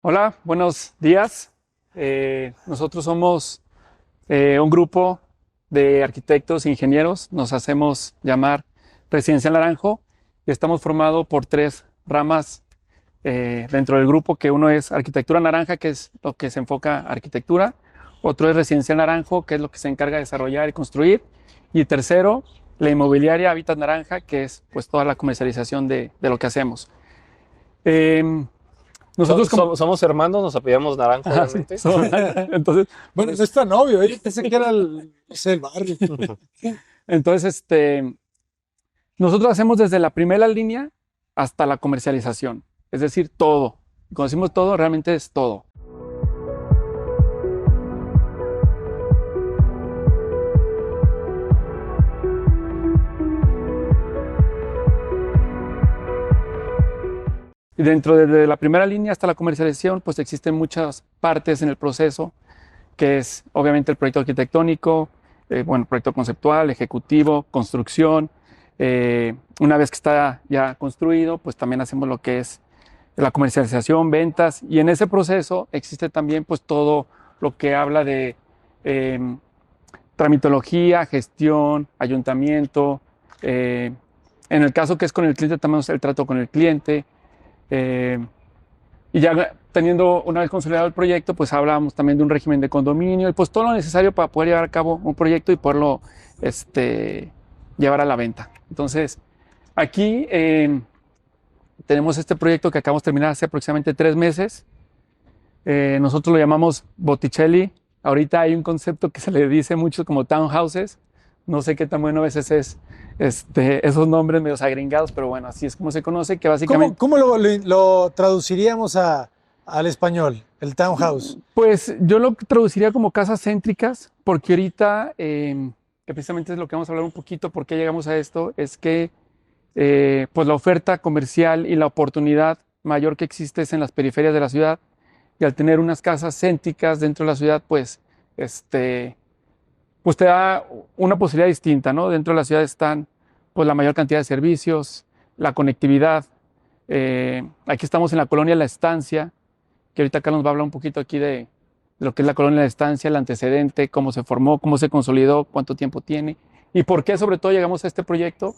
Hola, buenos días. Nosotros somos un grupo de arquitectos e ingenieros. Nos hacemos llamar Residencial Naranjo y estamos formados por tres ramas dentro del grupo, que uno es Arquitectura Naranja, que es lo que se enfoca a arquitectura. Otro es Residencial Naranjo, que es lo que se encarga de desarrollar y construir. Y tercero, la inmobiliaria Hábitat Naranja, que es pues toda la comercialización de lo que hacemos. Em, Nosotros como... Somos hermanos, nos apellidamos Naranjo, Ajá, sí, obviamente. entonces, Bueno, no es tan obvio, yo pensé que era no sé, el barrio. entonces, nosotros hacemos desde la primera línea hasta la comercialización, es decir, todo. Cuando decimos todo, realmente es todo. Y dentro de la primera línea hasta la comercialización, pues existen muchas partes en el proceso, que es obviamente el proyecto arquitectónico, bueno, proyecto conceptual, ejecutivo, construcción. Una vez que está ya construido, pues también hacemos lo que es la comercialización, ventas, y en ese proceso existe también pues todo lo que habla de eh, tramitología, gestión, ayuntamiento. En el caso que es con el cliente, también el trato con el cliente. eh, y ya teniendo una vez consolidado el proyecto, pues hablábamos también de un régimen de condominio y pues todo lo necesario para poder llevar a cabo un proyecto y poderlo llevar a la venta. Entonces, aquí tenemos este proyecto que acabamos de terminar hace aproximadamente 3 meses. Nosotros lo llamamos Botticelli. Ahorita hay un concepto que se le dice mucho como townhouses. No sé qué tan bueno a veces es esos nombres medios agringados, pero bueno, así es como se conoce, que básicamente... ¿Cómo lo traduciríamos al español, el townhouse? Pues yo lo traduciría como casas céntricas, porque ahorita, que precisamente es lo que vamos a hablar un poquito, por qué llegamos a esto, es que pues la oferta comercial y la oportunidad mayor que existe es en las periferias de la ciudad, y al tener unas casas céntricas dentro de la ciudad, pues te da una posibilidad distinta, ¿no? Dentro de la ciudad están pues la mayor cantidad de servicios, la conectividad. Aquí estamos en la colonia La Estancia, que ahorita Carlos va a hablar un poquito aquí de lo que es la colonia La Estancia, el antecedente, cómo se formó, cómo se consolidó, cuánto tiempo tiene y por qué sobre todo llegamos a este proyecto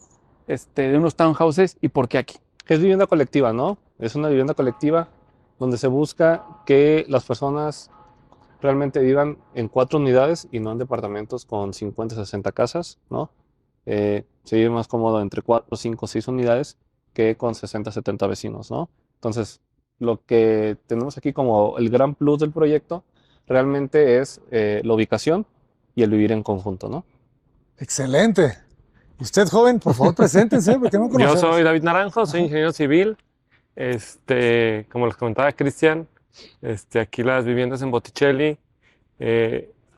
de unos townhouses y por qué aquí. Es vivienda colectiva, ¿no? Es una vivienda colectiva donde se busca que las personas realmente vivan en 4 unidades y no en departamentos con 50, 60 casas, ¿no? Se vive más cómodo entre 4, 5, 6 unidades que con 60, 70 vecinos, ¿no? Entonces, lo que tenemos aquí como el gran plus del proyecto realmente es la ubicación y el vivir en conjunto, ¿no? Excelente. Usted, joven, por favor, preséntense, porque no Yo conocemos. soy David Naranjo, soy ingeniero civil. Como les comentaba Cristian, aquí las viviendas en Botticelli,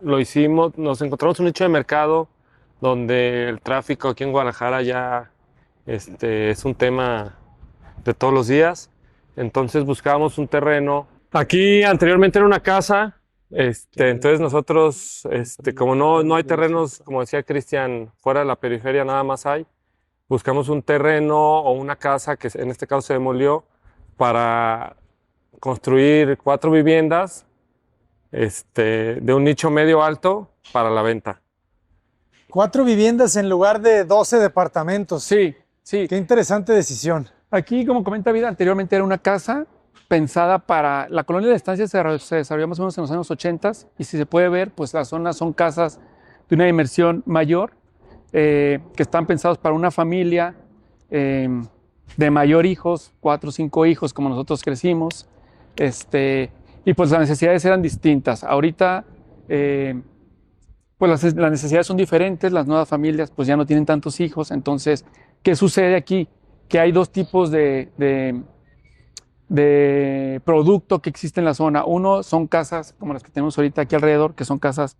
lo hicimos, nos encontramos un nicho de mercado donde el tráfico aquí en Guadalajara ya es un tema de todos los días. Entonces buscábamos un terreno. Aquí anteriormente era una casa, entonces nosotros, como no hay terrenos, como decía Cristian, fuera de la periferia nada más hay. Buscamos un terreno o una casa que en este caso se demolió para construir 4 viviendas de un nicho medio alto para la venta. 4 viviendas en lugar de 12 departamentos. Sí, sí. Qué interesante decisión. Aquí, como comenta Vida, anteriormente era una casa pensada para... La colonia de estancia se desarrolló más o menos en los años 80 y si se puede ver, pues las zonas son casas de una dimensión mayor, que están pensados para una familia de mayor hijos, 4 o 5 hijos, como nosotros crecimos. Y pues las necesidades eran distintas. Ahorita, pues las necesidades son diferentes, las nuevas familias pues ya no tienen tantos hijos. Entonces, ¿qué sucede aquí? Que hay dos tipos de producto que existe en la zona. Uno son casas como las que tenemos ahorita aquí alrededor, que son casas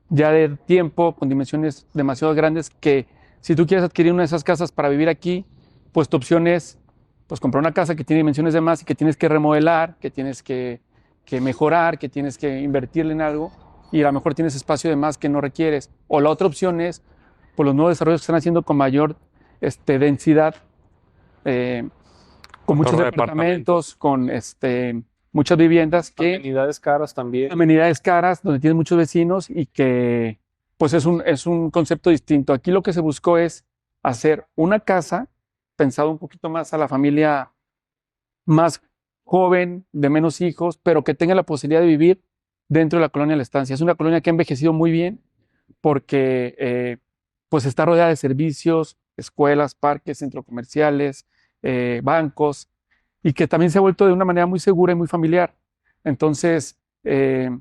ya de tiempo, con dimensiones demasiado grandes, que si tú quieres adquirir una de esas casas para vivir aquí, pues tu opción es pues, comprar una casa que tiene dimensiones de más y que tienes que remodelar, que tienes que mejorar, que tienes que invertirle en algo y a lo mejor tienes espacio de más que no requieres. O la otra opción es por los nuevos desarrollos que están haciendo con mayor densidad, con muchos Torre de departamentos, con muchas viviendas que Amenidades caras también. amenidades caras, donde tienes muchos vecinos y que pues es un concepto distinto. Aquí lo que se buscó es hacer una casa pensado un poquito más a la familia más joven, de menos hijos, pero que tenga la posibilidad de vivir dentro de la colonia La Estancia. Es una colonia que ha envejecido muy bien porque pues está rodeada de servicios, escuelas, parques, centros comerciales, bancos, y que también se ha vuelto de una manera muy segura y muy familiar. Entonces, tiene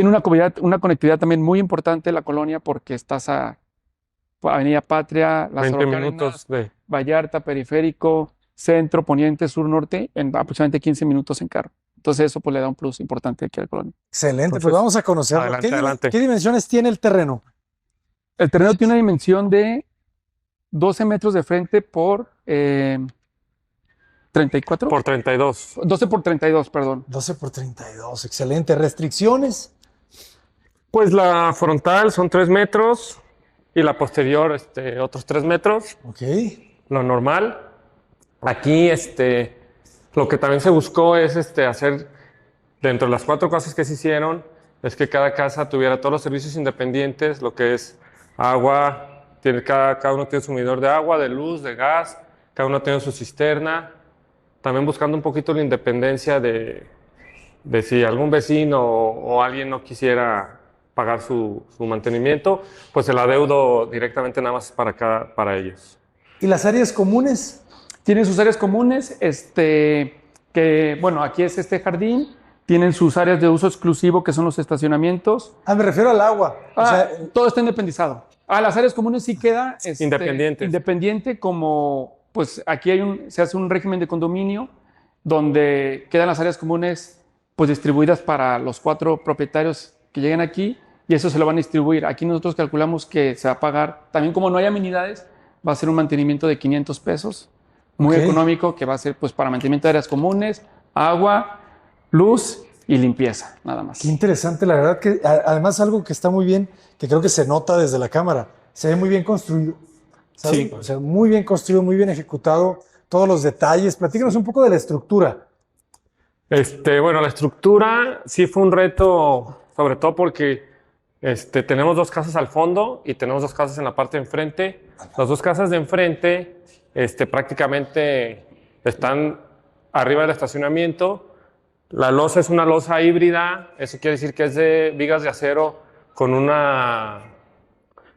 una conectividad también muy importante la colonia porque estás a Avenida Patria, 20 Lázaro minutos Cárdenas, de... Vallarta, Periférico, Centro, Poniente, Sur, Norte, en aproximadamente 15 minutos en carro. Entonces eso pues le da un plus importante aquí a la colonia. Excelente, pues Entonces, vamos a conocerlo. adelante, ¿Qué, adelante. qué dimensiones tiene el terreno? El terreno tiene una dimensión de 12 metros de frente por 34. Por 32. 12 por 32, perdón. 12 por 32, excelente. ¿Restricciones? Pues la frontal son 3 metros y la posterior otros 3 metros, Ok. lo normal. Aquí lo que también se buscó es hacer, dentro de las 4 cosas que se hicieron, es que cada casa tuviera todos los servicios independientes, lo que es agua, cada uno tiene su medidor de agua, de luz, de gas, cada uno tiene su cisterna, también buscando un poquito la independencia de si algún vecino o alguien no quisiera pagar su mantenimiento, pues el adeudo directamente nada más para ellos. ¿Y las áreas comunes? Tienen sus áreas comunes, que bueno, aquí es este jardín, tienen sus áreas de uso exclusivo que son los estacionamientos. Ah, me refiero al agua. O sea, Todo está independizado. Las áreas comunes sí queda Independientes. independiente, como pues aquí se hace un régimen de condominio donde quedan las áreas comunes pues distribuidas para los 4 propietarios que lleguen aquí y eso se lo van a distribuir. Aquí nosotros calculamos que se va a pagar, también como no hay amenidades, va a ser un mantenimiento de 500 pesos, muy Ok. económico, que va a ser pues para mantenimiento de áreas comunes, agua, luz y limpieza, nada más. qué interesante, la verdad que además algo que está muy bien, que creo que se nota desde la cámara, se ve muy bien construido. ¿Sabes? Sí. O sea, muy bien construido, muy bien ejecutado, todos los detalles. Platícanos un poco de la estructura. Bueno, la estructura sí fue un reto, sobre todo porque tenemos 2 casas al fondo y tenemos 2 casas en la parte de enfrente. Las 2 casas de enfrente prácticamente están arriba del estacionamiento. La losa es una losa híbrida, eso quiere decir que es de vigas de acero con una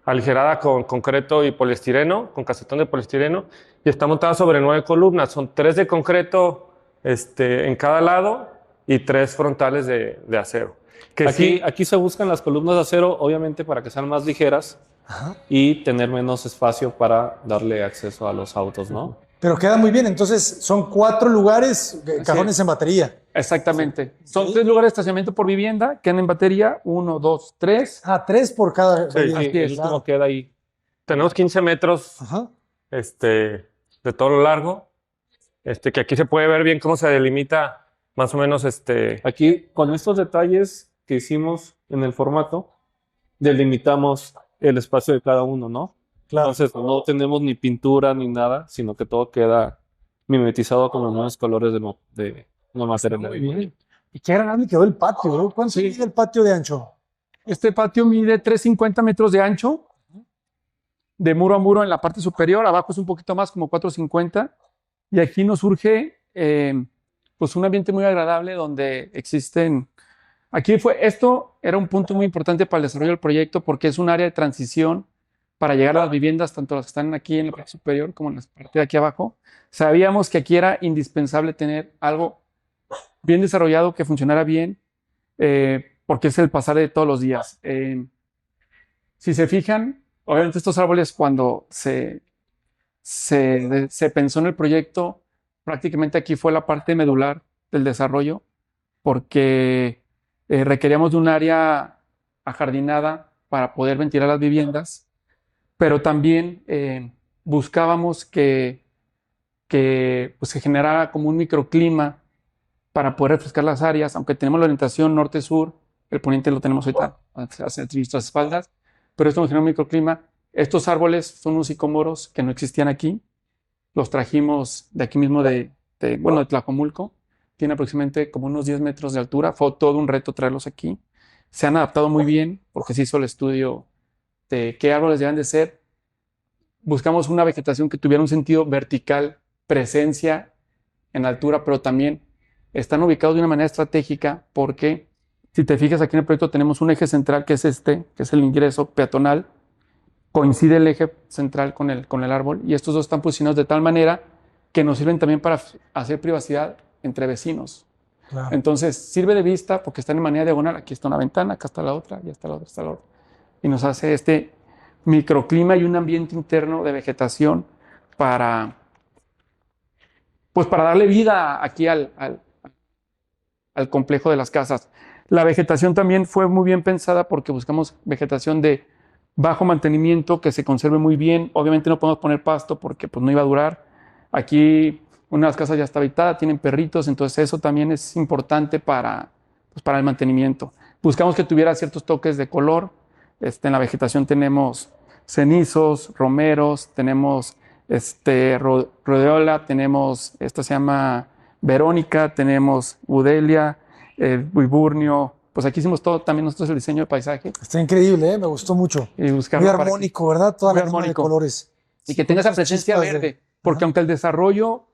aligerada con concreto y poliestireno, con casetón de poliestireno, y está montada sobre 9 columnas. Son 3 de concreto en cada lado y 3 frontales de acero. Que Aquí se buscan las columnas de acero, obviamente, para que sean más ligeras Ajá. y tener menos espacio para darle acceso a los autos, ¿no? Pero queda muy bien. Entonces, son 4 lugares, cajones es. en batería. Exactamente. Son Sí. 3 lugares de estacionamiento por vivienda, quedan en batería, 1, 2, 3. Ah, 3 por cada. Sí, vivienda. así es. El último queda ahí. tenemos 15 metros Ajá. de todo lo largo, que aquí se puede ver bien cómo se delimita más o menos Aquí, con estos detalles que hicimos en el formato, delimitamos el espacio de cada uno, ¿no? Claro. Entonces, no tenemos ni pintura ni nada, sino que todo queda mimetizado con los nuevos colores de los materiales. Muy bien. Y qué agradable quedó el patio, ¿no? ¿Cuánto mide el patio de ancho? Este patio mide 350 metros de ancho, de muro a muro en la parte superior, abajo es un poquito más, como 450, y aquí nos surge pues un ambiente muy agradable donde existen, esto era un punto muy importante para el desarrollo del proyecto porque es un área de transición para llegar a las viviendas, tanto las que están aquí en la parte superior como en la parte de aquí abajo. Sabíamos que aquí era indispensable tener algo bien desarrollado, que funcionara bien, porque es el pasar de todos los días. Si se fijan, obviamente estos árboles cuando se pensó en el proyecto, prácticamente aquí fue la parte medular del desarrollo, porque requeríamos de un área ajardinada para poder ventilar las viviendas, pero también buscábamos que pues, se generara como un microclima para poder refrescar las áreas, aunque tenemos la orientación norte-sur, el poniente lo tenemos ahorita hacia nuestras espaldas, pero esto nos genera un microclima. Estos árboles son unos sicómoros que no existían aquí, los trajimos de aquí mismo, bueno, de Tlajomulco, tiene aproximadamente como unos 10 metros de altura. Fue todo un reto traerlos aquí. Se han adaptado muy bien porque se hizo el estudio de qué árboles deben de ser. Buscamos una vegetación que tuviera un sentido vertical, presencia en altura, pero también están ubicados de una manera estratégica porque si te fijas aquí en el proyecto tenemos un eje central que es este, que es el ingreso peatonal. Coincide el eje central con el árbol y estos dos están posicionados de tal manera que nos sirven también para hacer privacidad entre vecinos. Claro. Entonces sirve de vista porque están en manera diagonal. Aquí está una ventana, acá está la otra, ya está la otra, está la otra. Y nos hace este microclima y un ambiente interno de vegetación para, pues para darle vida aquí al complejo de las casas. La vegetación también fue muy bien pensada porque buscamos vegetación de bajo mantenimiento, que se conserve muy bien. Obviamente no podemos poner pasto porque pues, no iba a durar. Aquí una de las casas ya está habitada, tienen perritos, entonces eso también es importante pues, para el mantenimiento. Buscamos que tuviera ciertos toques de color. En la vegetación tenemos cenizos, romeros, tenemos rhodiola, tenemos, esta se llama Verónica, tenemos budelia, viburnio. Pues aquí hicimos todo, también nosotros el diseño de paisaje. Está increíble, ¿eh? Me gustó mucho. Y Muy armónico, ¿verdad? Toda la gama de colores. Y que tenga esa presencia verde. Porque aunque el desarrollo,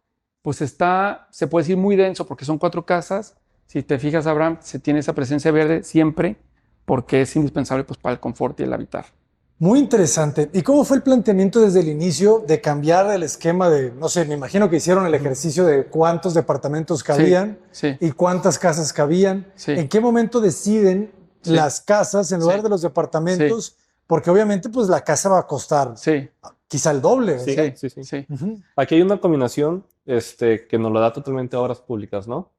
pues se puede decir muy denso, porque son 4 casas. Si te fijas, Abraham, se tiene esa presencia verde siempre, porque es indispensable pues, para el confort y el habitar. Muy interesante. ¿Y cómo fue el planteamiento desde el inicio de cambiar el esquema de, no sé, me imagino que hicieron el ejercicio de cuántos departamentos cabían y cuántas casas cabían? Sí. ¿En qué momento deciden las casas en lugar de los departamentos? Porque obviamente pues la casa va a costar quizá el doble. Sí. Aquí hay una combinación que nos lo da totalmente Obras Públicas, ¿no?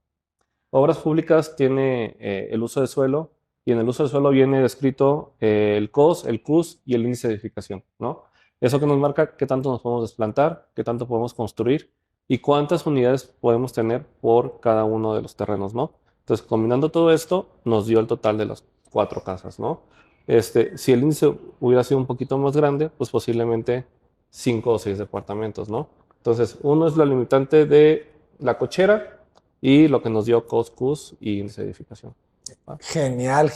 Obras Públicas tiene el uso de suelo. Y en el uso del suelo viene descrito el COS, el CUS y el índice de edificación, ¿no? Eso que nos marca qué tanto nos podemos desplantar, qué tanto podemos construir y cuántas unidades podemos tener por cada uno de los terrenos, ¿no? Entonces, combinando todo esto, nos dio el total de las 4 casas, ¿no? Si el índice hubiera sido un poquito más grande, pues posiblemente 5 o 6 departamentos, ¿no? Entonces, uno es la limitante de la cochera y lo que nos dio COS, CUS y índice de edificación. Genial.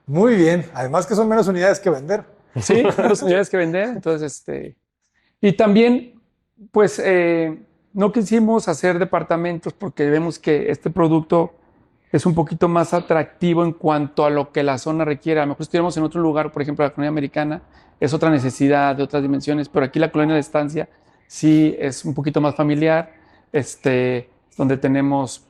Muy bien. Además que son menos unidades que vender. Sí, menos unidades que vender. Entonces, y también, pues, no quisimos hacer departamentos porque vemos que este producto es un poquito más atractivo en cuanto a lo que la zona requiere. A lo mejor si estuviéramos en otro lugar, por ejemplo, la colonia americana, es otra necesidad de otras dimensiones, pero aquí la colonia de estancia sí es un poquito más familiar, donde tenemos...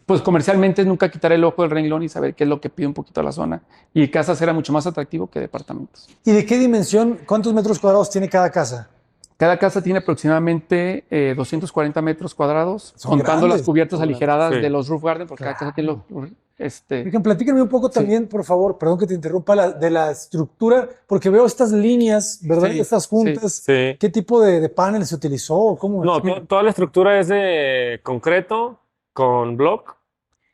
Pues comercialmente es nunca quitar el ojo del renglón y saber qué es lo que pide un poquito la zona. Y casas era mucho más atractivo que departamentos. ¿Y de qué dimensión, cuántos metros cuadrados tiene cada casa? Cada casa tiene aproximadamente 240 metros cuadrados, contando las cubiertas aligeradas de los roof garden, porque cada casa tiene los... Platíquenme un poco también, por favor, perdón que te interrumpa, de la estructura, porque veo estas líneas, ¿verdad? Estas juntas. Sí. ¿Qué tipo de panel se utilizó? ¿Cómo? No, toda la estructura es de concreto, con block,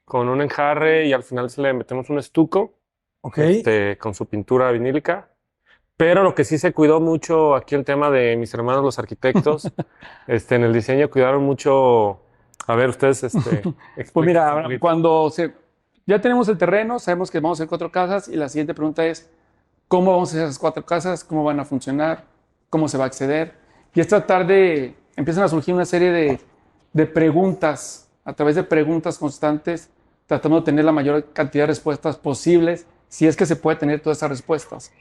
con un enjarre y al final se le metemos un estuco con su pintura vinílica. Pero lo que sí se cuidó mucho aquí el tema de mis hermanos los arquitectos, en el diseño cuidaron mucho. A ver, ustedes Pues mira, ya tenemos el terreno, sabemos que vamos a hacer 4 casas y la siguiente pregunta es ¿cómo vamos a hacer esas 4 casas? ¿Cómo van a funcionar? ¿Cómo se va a acceder? Y es tratar empiezan a surgir una serie de preguntas. A través de preguntas constantes, tratando de tener la mayor cantidad de respuestas posibles, si es que se puede tener todas esas respuestas.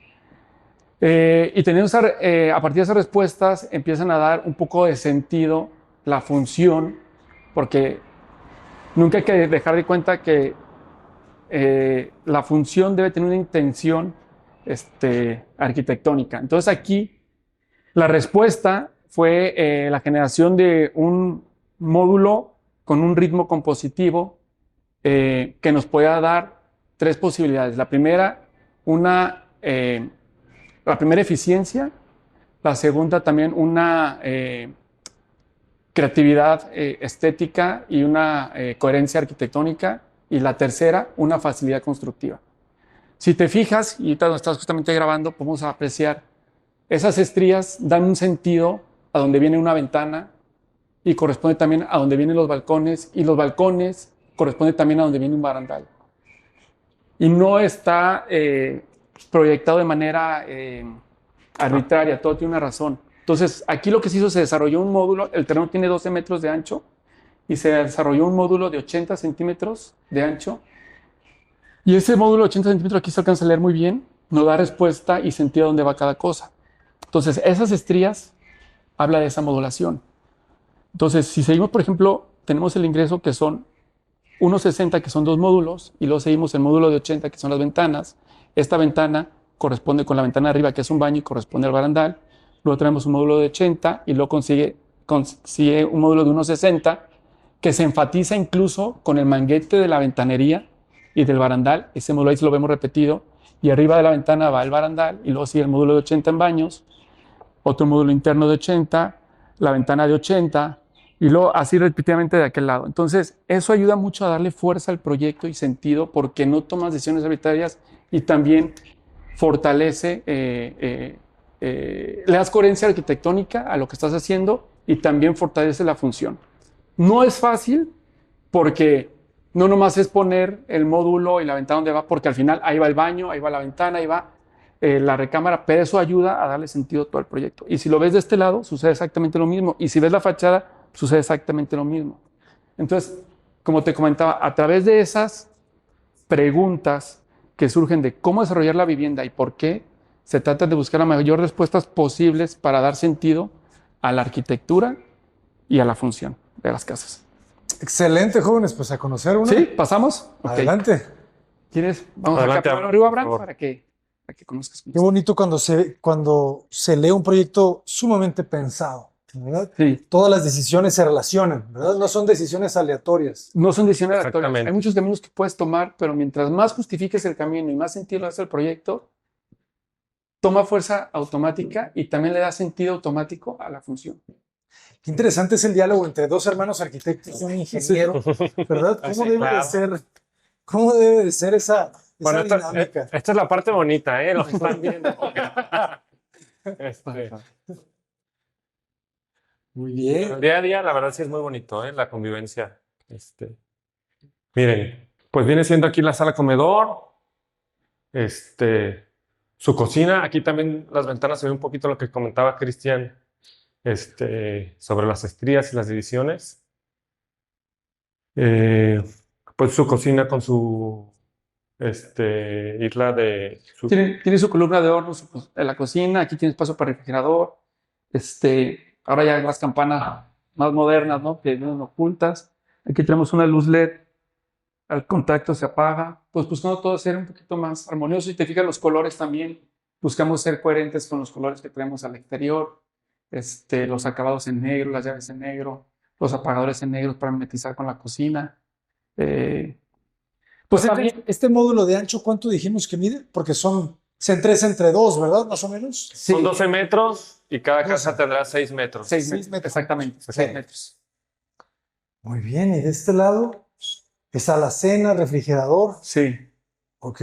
Y teniendo a partir de esas respuestas, empiezan a dar un poco de sentido la función, porque nunca hay que dejar de cuenta que la función debe tener una intención arquitectónica. Entonces aquí, la respuesta fue la generación de un módulo con un ritmo compositivo que nos pueda dar 3 posibilidades. La primera, la primera eficiencia. La segunda, también una creatividad estética y una coherencia arquitectónica. Y la tercera, una facilidad constructiva. Si te fijas, y ahorita donde estás justamente grabando, podemos apreciar esas estrías dan un sentido a donde viene una ventana y corresponde también a donde vienen los balcones, y los balcones corresponde también a donde viene un barandal. Y no está proyectado de manera arbitraria, todo tiene una razón. Entonces, aquí lo que se hizo, se desarrolló un módulo, el terreno tiene 12 metros de ancho, y se desarrolló un módulo de 80 centímetros de ancho. Y ese módulo de 80 centímetros aquí se alcanza a leer muy bien, nos da respuesta y sentido a dónde va cada cosa. Entonces, esas estrías habla de esa modulación. Entonces, si seguimos, por ejemplo, tenemos el ingreso que son 1.60, que son 2 módulos, y luego seguimos el módulo de 80, que son las ventanas. Esta ventana corresponde con la ventana de arriba, que es un baño, y corresponde al barandal. Luego tenemos un módulo de 80, y luego consigue un módulo de 1.60, que se enfatiza incluso con el manguete de la ventanería y del barandal. Ese módulo ahí se lo vemos repetido. Y arriba de la ventana va el barandal, y luego sigue el módulo de 80 en baños, otro módulo interno de 80, la ventana de 80, y luego así repetidamente de aquel lado. Entonces, eso ayuda mucho a darle fuerza al proyecto y sentido, porque no tomas decisiones arbitrarias y también fortalece, le das coherencia arquitectónica a lo que estás haciendo y también fortalece la función. No es fácil porque no nomás es poner el módulo y la ventana donde va, porque al final ahí va el baño, ahí va la ventana, ahí va la recámara, pero eso ayuda a darle sentido a todo el proyecto. Y si lo ves de este lado, sucede exactamente lo mismo. Y si ves la fachada, sucede exactamente lo mismo. Entonces, como te comentaba, a través de esas preguntas que surgen de cómo desarrollar la vivienda y por qué, se trata de buscar las mayores respuestas posibles para dar sentido a la arquitectura y a la función de las casas. Excelente, jóvenes, pues a conocer una. ¿Sí? ¿Pasamos? Adelante. Okay. ¿Quieres? Vamos Adelante, acá primero arriba, Abraham, para que conozcas. Qué bonito cuando se lee un proyecto sumamente pensado, ¿verdad? Sí. Todas las decisiones se relacionan, ¿verdad? No son decisiones aleatorias. No son decisiones aleatorias. Hay muchos caminos que puedes tomar, pero mientras más justifiques el camino y más sentido le das al proyecto, toma fuerza automática y también le da sentido automático a la función. Qué interesante es el diálogo entre dos hermanos arquitectos y un ingeniero, ¿verdad? ¿Cómo debe de ser esa dinámica? Esta es la parte bonita, ¿eh? Lo que están viendo. Muy bien. El día a día, la verdad, sí es muy bonito, ¿eh? La convivencia. Miren, pues viene siendo aquí la sala comedor, su cocina. Aquí también las ventanas se ve un poquito lo que comentaba Cristian, sobre las estrías y las divisiones. Pues su cocina con su isla de... Tiene su columna de hornos en la cocina, aquí tiene espacio para refrigerador, ahora ya las campanas más modernas, ¿no? Que vienen ocultas. Aquí tenemos una luz LED, al contacto se apaga, pues buscando todo ser un poquito más armonioso. Y te fijas los colores también, buscamos ser coherentes con los colores que tenemos al exterior, los acabados en negro, las llaves en negro, los apagadores en negro para mimetizar con la cocina. Pues este módulo de ancho, ¿cuánto dijimos que mide? Porque son entre 2, ¿verdad? Más o menos. Sí. Son 12 metros y cada casa tendrá 6 metros. 6 metros. Exactamente, 6 metros. Muy bien, y de este lado es alacena, refrigerador. Sí. Ok.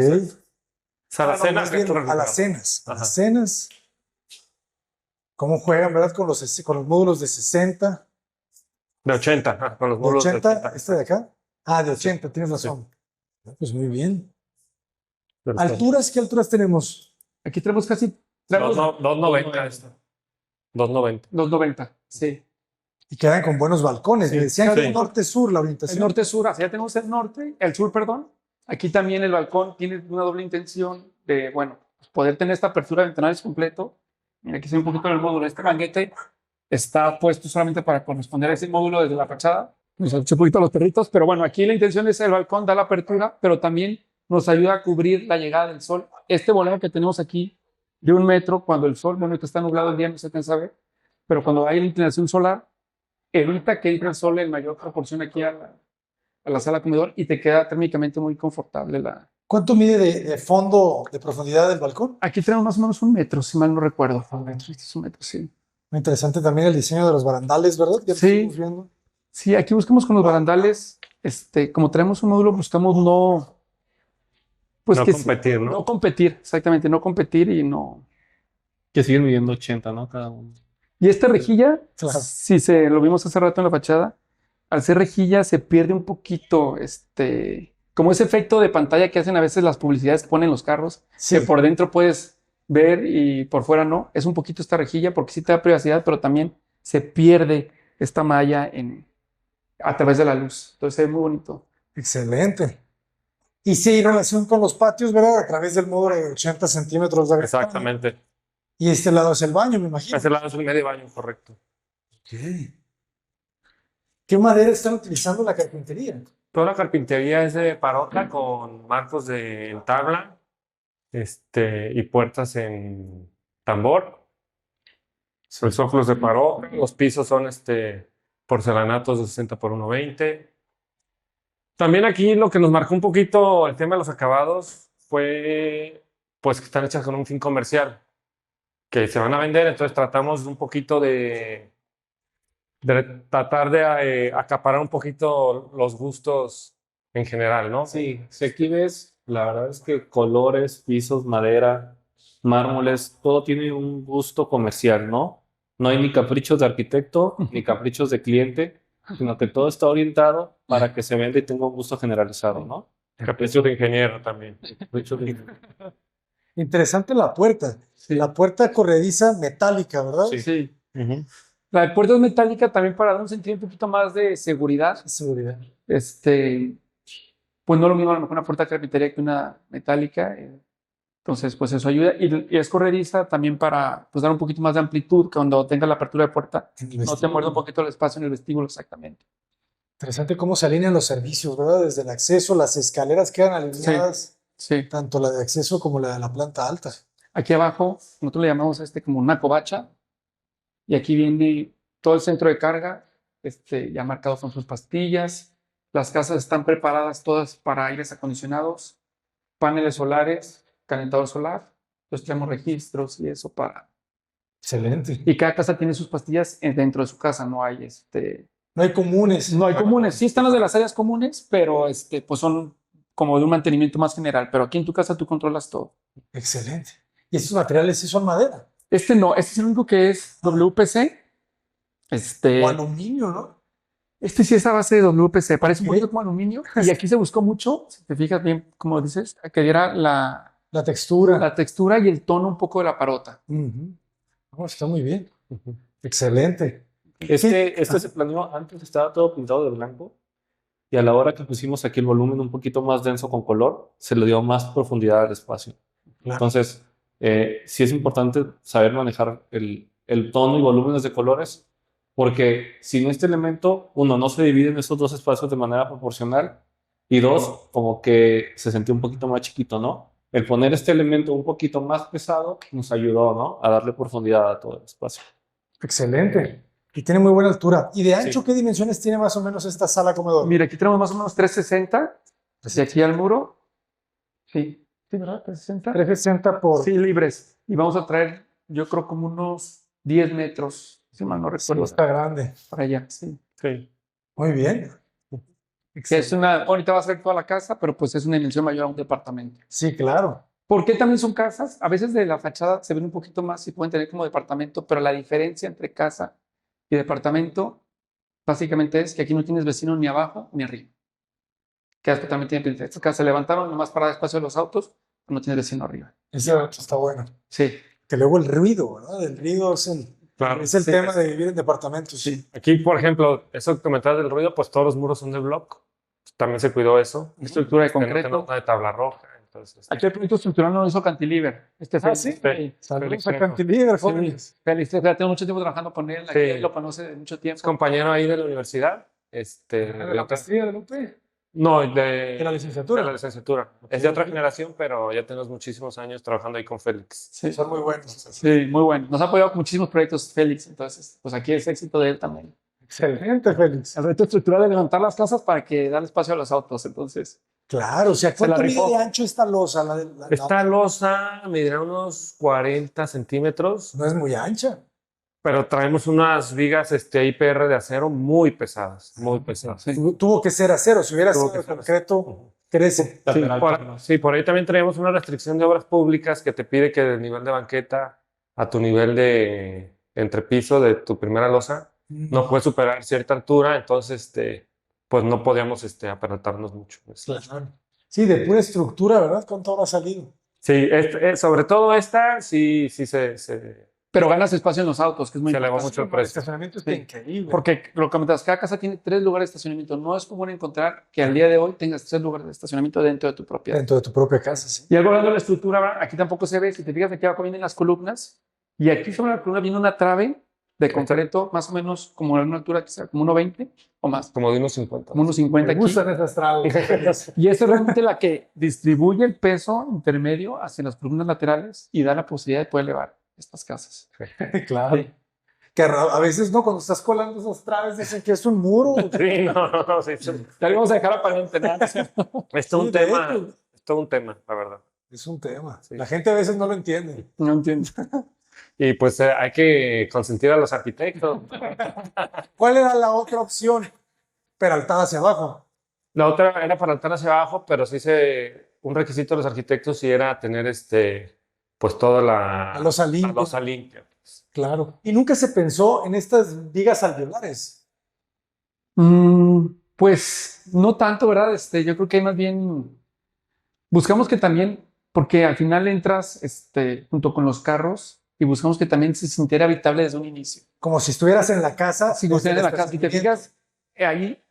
Alacenas. Alacenas. ¿Cómo juegan, verdad? Con los módulos de 60. De 80, con los módulos de 80. ¿Este de acá? Ah, de 80, tienes razón. Sí. Pues muy bien. Perfecto. ¿Alturas? ¿Qué alturas tenemos? Aquí tenemos casi... 290. 290, sí. Y quedan con buenos balcones. Sí, decían que norte-sur la orientación. El norte-sur, ya tenemos el sur, perdón. Aquí también el balcón tiene una doble intención de, poder tener esta apertura de ventanales completo. Mira, aquí se ve un poquito el módulo. Este manguete está puesto solamente para corresponder a ese módulo desde la fachada. Nos ha hecho un poquito a los perritos, pero aquí la intención es el balcón, da la apertura, pero también nos ayuda a cubrir la llegada del sol. Este volado que tenemos aquí de 1 metro, cuando el sol, que está nublado el día, no se alcanza a ver, pero cuando hay la inclinación solar, evita que entre el sol en mayor proporción aquí a la sala comedor y te queda térmicamente muy confortable. ¿Cuánto mide de fondo, de profundidad del balcón? Aquí tenemos más o menos 1 metro, si mal no recuerdo. 1 metro, este es 1 metro, sí. Muy interesante también el diseño de los barandales, ¿verdad? Ya sí. Estamos viendo. Sí, aquí buscamos con los barandales, como tenemos un módulo, buscamos no competir, ¿no? No competir, exactamente, no competir y no... Que siguen midiendo 80, ¿no? Cada uno. Y esta rejilla, Claro. si se lo vimos hace rato en la fachada, al ser rejilla se pierde un poquito, como ese efecto de pantalla que hacen a veces las publicidades que ponen los carros, Sí. que por dentro puedes ver y por fuera no. Es un poquito esta rejilla porque sí te da privacidad, pero también se pierde esta malla a través de la luz. Entonces es muy bonito. Excelente. Y sí, hay relación con los patios, ¿verdad? A través del módulo de 80 centímetros de agrandamiento. Exactamente. Y este lado es el baño, me imagino. Ese lado es un medio baño, correcto. Ok. ¿Qué madera están utilizando en la carpintería? Toda la carpintería es de parota con marcos en tabla, y puertas en tambor. Los zócalos de parota, los pisos son porcelanatos de 60 por 120. También aquí lo que nos marcó un poquito el tema de los acabados fue pues que están hechas con un fin comercial, que se van a vender, entonces tratamos un poquito de tratar de acaparar un poquito los gustos en general, ¿no? Sí, si aquí ves, la verdad es que colores, pisos, madera, mármoles, todo tiene un gusto comercial, ¿no? No hay ni caprichos de arquitecto, ni caprichos de cliente, sino que todo está orientado para que se venda y tenga un gusto generalizado, ¿no? Capricho de ingeniero también. Caprichos de- Interesante la puerta. Sí. La puerta corrediza metálica, ¿verdad? Sí. Sí. Ujú. La de puerta es metálica también para dar un sentido un poquito más de seguridad. Seguridad. Pues no lo mismo a lo mejor una puerta de carpintería que una metálica. Entonces, pues eso ayuda. Y es corrediza también para pues, dar un poquito más de amplitud cuando tenga la apertura de puerta. En el No te vestíbulo. muerde un poquito el espacio en el vestíbulo, exactamente. Interesante cómo se alinean los servicios, ¿verdad? Desde el acceso, las escaleras quedan alineadas, Sí. tanto la de acceso como la de la planta alta. Aquí abajo, nosotros le llamamos como una covacha. Y aquí viene todo el centro de carga, ya marcado con sus pastillas. Las casas están preparadas todas para aires acondicionados, paneles solares, calentador solar. Entonces tenemos registros y eso para... Excelente. Y cada casa tiene sus pastillas dentro de su casa, no hay No hay comunes. No hay comunes, sí están las de las áreas comunes, pero pues son como de un mantenimiento más general. Pero aquí en tu casa tú controlas todo. Excelente. Y estos materiales sí son madera. No, este es el único que es WPC. O aluminio, ¿no? Este sí es a base de WPC, parece un Ok. poquito como aluminio. Y aquí se buscó mucho, si te fijas bien, como dices, que diera la La textura. textura y el tono un poco de la parota. Ujú. Oh, está muy bien. Excelente. Este se planeó antes, estaba todo pintado de blanco. Y a la hora que pusimos aquí el volumen un poquito más denso con color, se le dio más profundidad al espacio. Claro. Entonces, sí es importante saber manejar el tono y volúmenes de colores, porque sin este elemento, uno, no se divide en esos dos espacios de manera proporcional, y dos, como que se sentía un poquito más chiquito, ¿no? El poner este elemento un poquito más pesado nos ayudó, ¿no? A darle profundidad a todo el espacio. Excelente. Y tiene muy buena altura. ¿Y de ancho Sí. qué dimensiones tiene más o menos esta sala comedor? Mira, aquí tenemos más o menos 360, de aquí al muro. Sí, sí, ¿verdad? 360. 360 por... Sí, libres. Y vamos a traer, yo creo, como unos 10 metros, si mal no Sí, recuerdo, está grande. para allá. Sí. Sí. Muy bien. Que es ahorita va a ser toda la casa, pero pues es una dimensión mayor a un departamento. Sí, claro. ¿Por qué también son casas? A veces de la fachada se ven un poquito más y pueden tener como departamento, pero la diferencia entre casa y departamento básicamente es que aquí no tienes vecino ni abajo ni arriba. Quedas totalmente independiente. Estas casas se levantaron nomás para dar espacio a los autos, pero no tienes vecino arriba. Ese está bueno. Sí, Que luego el ruido, ¿verdad? El ruido es el Claro. Es el Sí. tema de vivir en departamentos. Sí. Aquí, por ejemplo, eso que comentabas del ruido, pues todos los muros son de block. También se cuidó eso. Estructura de Que no concreto. tenemos nada de tabla roja. Entonces, Aquí el proyecto estructural no lo hizo Cantilever. Ah, ¿sí? Saludos Félix a Trejo. Cantilever, Sí, jóvenes. Félix, ya tengo mucho tiempo trabajando con él. Aquí Sí. él lo conoce de mucho tiempo. es compañero ahí de la universidad. ¿De la maestría de Lupe? No, ¿De la licenciatura? de la licenciatura. Es de otra generación, pero ya tenemos muchísimos años trabajando ahí con Félix. Sí. Son muy buenos. Sí, muy bueno. Nos ha apoyado con muchísimos proyectos Félix, entonces, pues aquí es éxito de él también. Excelente, Félix. El reto estructural de levantar las casas para que darle espacio a los autos, entonces. Claro, o sea, Se la ¿cuánto mide rifó. de ancho esta losa? Esta losa medirá unos 40 centímetros, No es muy ancha. pero traemos unas vigas IPR de acero muy pesadas, muy pesadas. Sí. Tuvo que ser acero. Si hubiera Tuvo sido que ser concreto, crece. Sí, por ahí también tenemos una restricción de obras públicas que te pide que del nivel de banqueta a tu nivel de entrepiso de tu primera losa no puede superar cierta altura, entonces pues no podíamos aparatarnos mucho. Claro. Sí, de pura estructura, ¿verdad? ¿Cuánto habrá salido? Sí, sobre todo esta, sí Pero ganas espacio en los autos, que es muy se elevó importante. mucho el El precio. estacionamiento está increíble. Porque lo que comentabas, cada casa tiene 3 lugares de estacionamiento. No es común encontrar que al día de hoy tengas 3 lugares de estacionamiento dentro de tu propiedad. Dentro de tu propia casa, sí. Y algo hablando de la estructura, aquí tampoco se ve. Si te fijas, aquí abajo vienen las columnas. Y aquí sobre la columna viene una trave de concreto, más o menos como a una altura que sea como 1,20 o más. Como de unos 50. Como unos 50 Me aquí. gustan esas traves. Y esa es realmente la que distribuye el peso intermedio hacia las columnas laterales y da la posibilidad de poder elevar estas casas. Claro. Sí. Que a veces, ¿no? Cuando estás colando esas traves dicen que es un muro. Sí, no, sí. Ya le vamos a dejar aparente nada. Es todo Sí, un de tema, hecho. es todo un tema, la verdad. Es un tema. Sí. La gente a veces no lo entiende. No entiendo. Y pues hay que consentir a los arquitectos. ¿Cuál era la otra opción? Peraltada hacia abajo. La otra era para altar hacia abajo, pero un requisito de los arquitectos sí era tener pues toda La losa limpia. la losa limpia. Claro. Y nunca se pensó en estas vigas alveolares. Pues no tanto, ¿verdad? Yo creo que más bien buscamos que también, porque al final entras junto con los carros y buscamos que también se sintiera habitable desde un inicio. Como si estuvieras en la casa. Si desde ustedes el en la casa, si te estacionamiento. fijas, ahí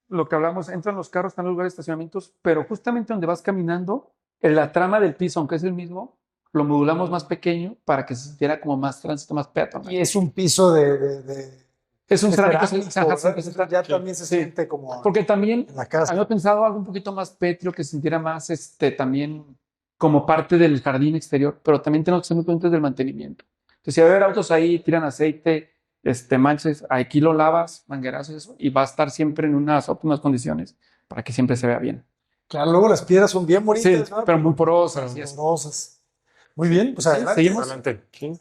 lo que hablamos, entran los carros, están los lugares de estacionamientos, pero justamente donde vas caminando, en la trama del piso, aunque es el mismo, lo modulamos más pequeño para que se sintiera como más tránsito, más peatonal. Y es un piso Es un cerámico, cerámico, ¿verdad? es Ya también se siente como porque también en la casa. había pensado algo un poquito más pétreo, que se sintiera más también como parte del jardín exterior, pero también tenemos que ser muy conscientes del mantenimiento. Entonces, si va a haber autos ahí, tiran aceite, manches, aquí lo lavas, manguerazos, eso, y va a estar siempre en unas óptimas condiciones para que siempre se vea bien. Claro, luego las piedras son bien bonitas, Sí, ¿no? pero muy porosas. Y eso. Porosas. Muy bien, pues adelante. seguimos. Adelante. Sí.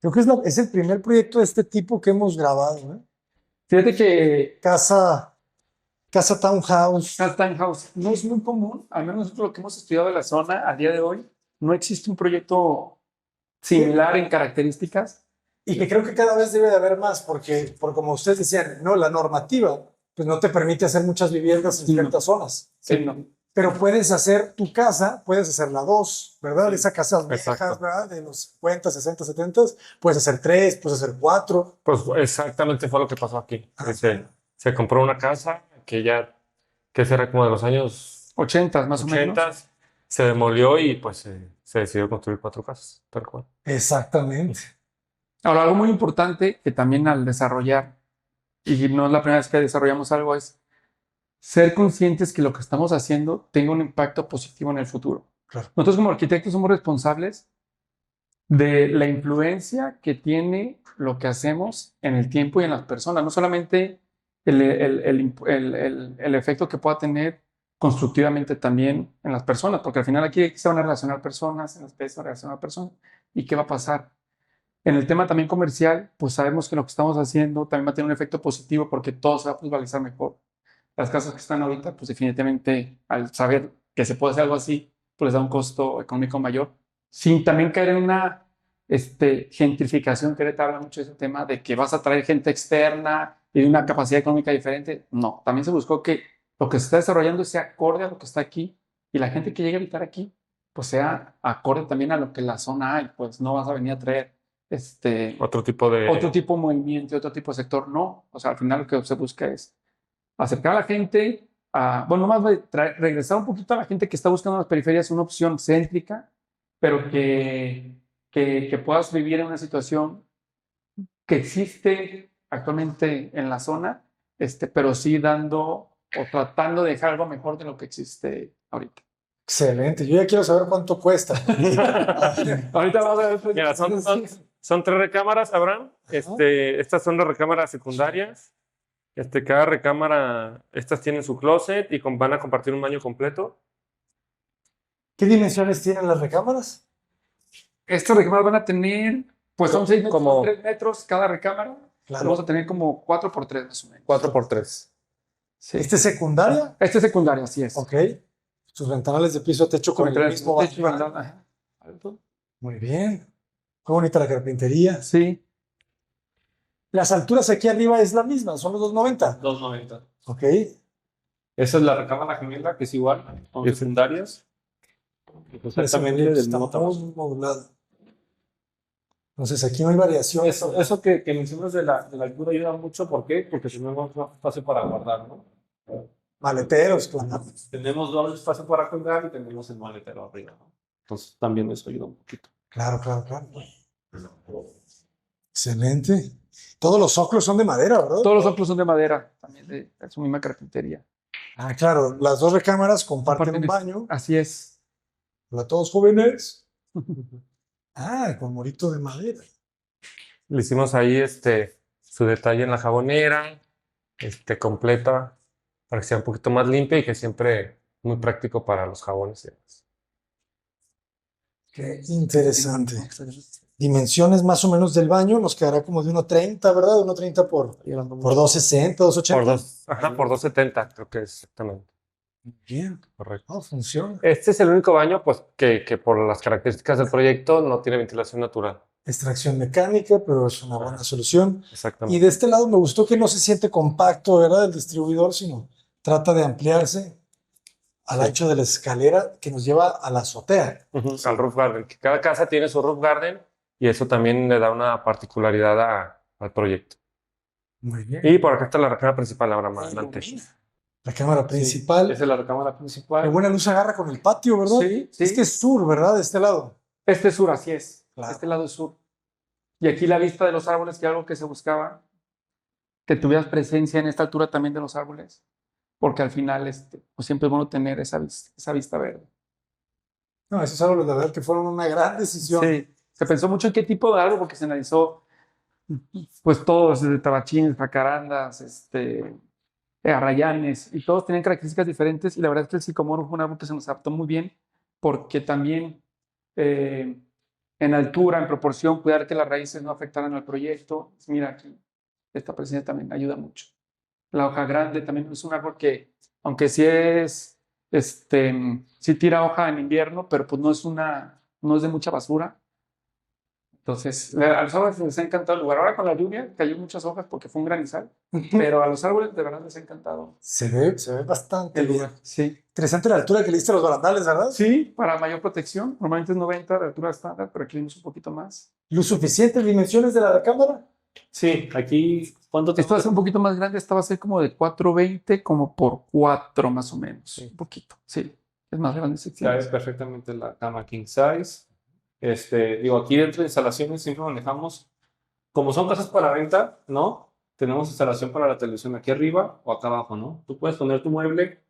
Creo que es el primer proyecto de este tipo que hemos grabado, ¿eh? Fíjate que Casa townhouse. House no es muy común, al menos nosotros lo que hemos estudiado de la zona a día de hoy, no existe un proyecto similar en características. Y que creo que cada vez debe de haber más, porque como ustedes decían, no, la normativa pues no te permite hacer muchas viviendas en ciertas zonas. Sí, no. Pero puedes hacer tu casa, puedes hacer la 2, ¿verdad? Sí, Esas casas viejas, exacto. ¿verdad? De los 50, 60, 70, puedes hacer 3, puedes hacer 4. Pues exactamente fue lo que pasó aquí. Se compró una casa que será como de los años 80 más o menos. 80, se demolió y pues se decidió construir 4 casas. Tal cual. Exactamente. Ahora, algo muy importante que también al desarrollar, y no es la primera vez que desarrollamos algo, es ser conscientes que lo que estamos haciendo tenga un impacto positivo en el futuro. Claro. Nosotros como arquitectos somos responsables de la influencia que tiene lo que hacemos en el tiempo y en las personas, no solamente el efecto que pueda tener constructivamente también en las personas, porque al final aquí se van a relacionar personas, en las especies se van a relacionar personas, ¿y qué va a pasar? En el tema también comercial, pues sabemos que lo que estamos haciendo también va a tener un efecto positivo porque todo se va a visualizar mejor. Las casas que están ahorita, pues definitivamente al saber que se puede hacer algo así, pues les da un costo económico mayor, sin también caer en una gentrificación, que ahorita habla mucho de ese tema de que vas a traer gente externa y de una capacidad económica diferente. No, también se buscó que lo que se está desarrollando sea acorde a lo que está aquí y la gente que llegue a habitar aquí, pues sea acorde también a lo que la zona hay, pues no vas a venir a traer Otro tipo de movimiento, otro tipo de sector, no. O sea, al final lo que se busca es acercar a la gente, bueno, más regresar un poquito a la gente que está buscando en las periferias una opción céntrica, pero que puedas vivir en una situación que existe actualmente en la zona, pero sí dando o tratando de dejar algo mejor de lo que existe ahorita. Excelente. Yo ya quiero saber cuánto cuesta. Ahorita vamos a ver. Mira, son 3 recámaras, Abraham. Estas son las recámaras secundarias. Cada recámara, estas tienen su closet y van a compartir un baño completo. ¿Qué dimensiones tienen las recámaras? Estas recámaras van a tener, pues son 6 metros, como 3 metros cada recámara. Claro. Vamos a tener como 4x3 más o menos. 4x3. Sí. ¿Este es secundaria? Este es secundario, así es. Ok. Sus ventanales de piso a techo con el mismo techo y baño. ventana. Muy bien. Qué bonita la carpintería. Sí. Las alturas aquí arriba es la misma, son los 290. 290. Ok. Esa es la recámara gemela, que es igual, son secundarias. Exactamente del Está mismo tamaño. muy modulado. Entonces aquí no hay variación. Eso que mencionas de la altura ayuda mucho. ¿Por qué? Porque tenemos más espacio para guardar, ¿no? Maleteros, claro. Tenemos doble espacio para colgar y tenemos el maletero arriba, ¿no? Entonces también eso ayuda un poquito. Claro. Excelente. Todos los zócalos son de madera, ¿verdad? Todos los zócalos son de madera, también de su misma carpintería. Ah, claro. Las dos recámaras comparten un baño. Así es. Hola a todos jóvenes. Con morito de madera. Le hicimos ahí su detalle en la jabonera, completa, para que sea un poquito más limpia y que siempre muy práctico para los jabones y demás. Qué interesante. Dimensiones más o menos del baño nos quedará como de 1.30, ¿verdad? 1.30 por 2.60, 2.80. Por 2.70, creo que es exactamente. Bien. Correcto. Funciona. Este es el único baño, pues, que por las características del proyecto no tiene ventilación natural. Extracción mecánica, pero es una buena solución. Exactamente. Y de este lado me gustó que no se siente compacto, ¿verdad? El distribuidor, sino trata de ampliarse al ancho de la escalera que nos lleva a la azotea. Al roof garden. Que cada casa tiene su roof garden y eso también le da una particularidad al proyecto. Muy bien. Y por acá está la recámara principal ahora más adelante. La cámara principal. Sí, esa es la recámara principal. Qué buena luz agarra con el patio, ¿verdad? Sí. Es que es sur, ¿verdad? De este lado. Este es sur, así es. Claro. Este lado es sur. Y aquí la vista de los árboles, que es algo que se buscaba, que tuvieras presencia en esta altura también de los árboles, porque al final pues siempre es bueno tener esa vista verde. No, esos árboles, la verdad, que fueron una gran decisión. Sí, se pensó mucho en qué tipo de árbol, porque se analizó pues todos, desde tabachines, jacarandas, arrayanes, y todos tenían características diferentes, y la verdad es que el sicomoro fue un árbol que se nos adaptó muy bien, porque también en altura, en proporción, cuidar que las raíces no afectaran al proyecto. Mira aquí, esta presencia también ayuda mucho. La hoja grande también es un árbol que, aunque sí sí tira hoja en invierno, pero pues no es de mucha basura. Entonces, a los árboles les ha encantado el lugar. Ahora con la lluvia cayó muchas hojas porque fue un granizal, pero a los árboles de verdad les ha encantado. Se ve bastante el bien. lugar. Sí. Interesante la altura que le diste a los barandales, ¿verdad? Sí, para mayor protección. Normalmente es 90 de altura estándar, pero aquí le dimos un poquito más. ¿Luz suficiente dimensiones de la cámara? Sí, aquí, ¿cuánto te Esto va a ser un poquito más grande. Esta va a ser como de 420 como por 4 más o menos. Sí. Un poquito, sí. Es más grande sección. es perfectamente la cama king size. Aquí dentro de instalaciones siempre manejamos, como son casas para venta, ¿no? Tenemos instalación para la televisión aquí arriba o acá abajo, ¿no? Tú puedes poner tu mueble,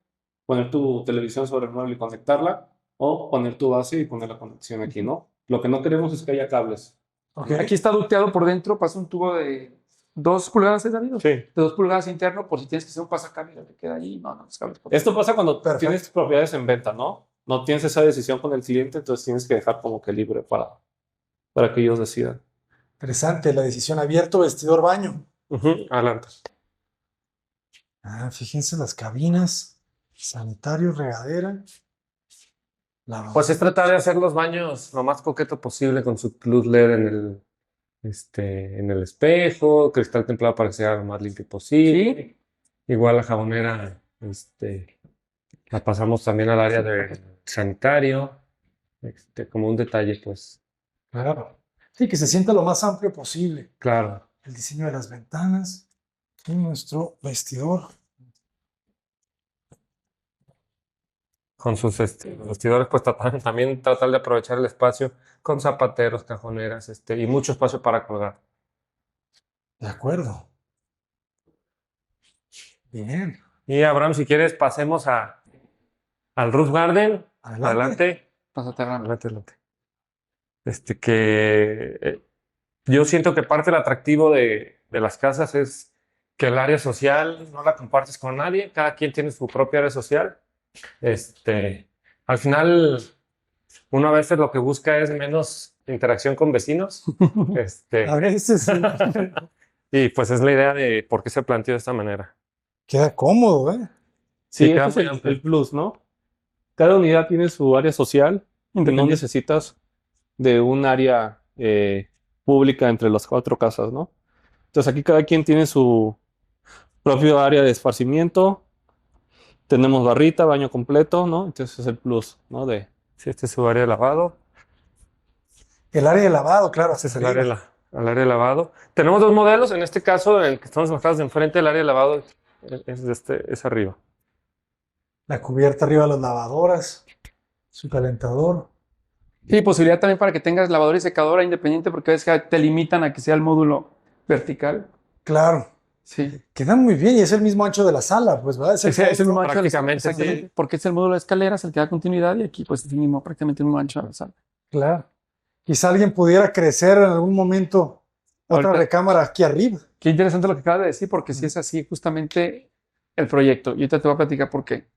poner tu televisión sobre el mueble y conectarla, o poner tu base y poner la conexión aquí, ¿no? Lo que no queremos es que haya cables. Okay. Aquí está ducteado por dentro, pasa un tubo de 2 pulgadas, ¿es David? Sí. De 2 pulgadas interno, por si tienes que hacer un pasacambio que queda ahí. No, los cables. Esto pasa cuando Perfecto. tienes propiedades en venta, ¿no? No tienes esa decisión con el cliente, entonces tienes que dejar como que libre para que ellos decidan. Interesante, la decisión abierto, vestidor, baño. Adelante. Fíjense las cabinas, sanitario, regadera. Pues es tratar de hacer los baños lo más coqueto posible con su luz LED en el espejo, cristal templado para que sea lo más limpio posible. ¿Sí? Igual la jabonera, la pasamos también al área de sanitario, como un detalle, pues. Claro. Sí, que se sienta lo más amplio posible. Claro. El diseño de las ventanas y nuestro vestidor. Con sus vestidores, pues también tratar de aprovechar el espacio con zapateros, cajoneras, y mucho espacio para colgar. De acuerdo. Bien. Y Abraham, si quieres, pasemos al roof garden. Adelante. Pásate, Adelante. Yo siento que parte del atractivo de las casas es que el área social no la compartes con nadie, cada quien tiene su propia área social. Al final, uno a veces lo que busca es menos interacción con vecinos. A veces sí. Y pues es la idea de por qué se planteó de esta manera. Queda cómodo, ¿eh? Sí, ese es el plus, ¿no? Cada unidad tiene su área social, que no necesitas de un área pública entre las 4 casas, ¿no? Entonces aquí cada quien tiene su propio área de esparcimiento. Tenemos barrita, baño completo, ¿no? Entonces es el plus, ¿no? Sí, este es su área de lavado. El área de lavado, claro. Este es el área de lavado. Tenemos dos modelos. En este caso, en el que estamos marcados de enfrente, el área de lavado es arriba. La cubierta arriba de las lavadoras, su calentador. Sí, posibilidad también para que tengas lavadora y secadora independiente, porque ves que te limitan a que sea el módulo vertical. Claro. Sí. Quedan muy bien y es el mismo ancho de la sala, pues, ¿verdad? Es el mismo ancho prácticamente, sí. porque es el módulo de escaleras el que da continuidad y aquí pues definimos prácticamente el mismo ancho de la sala. Claro. Quizá alguien pudiera crecer en algún momento otra recámara aquí arriba. Qué interesante lo que acabas de decir, porque si es así justamente el proyecto. Y ahorita te voy a platicar por qué.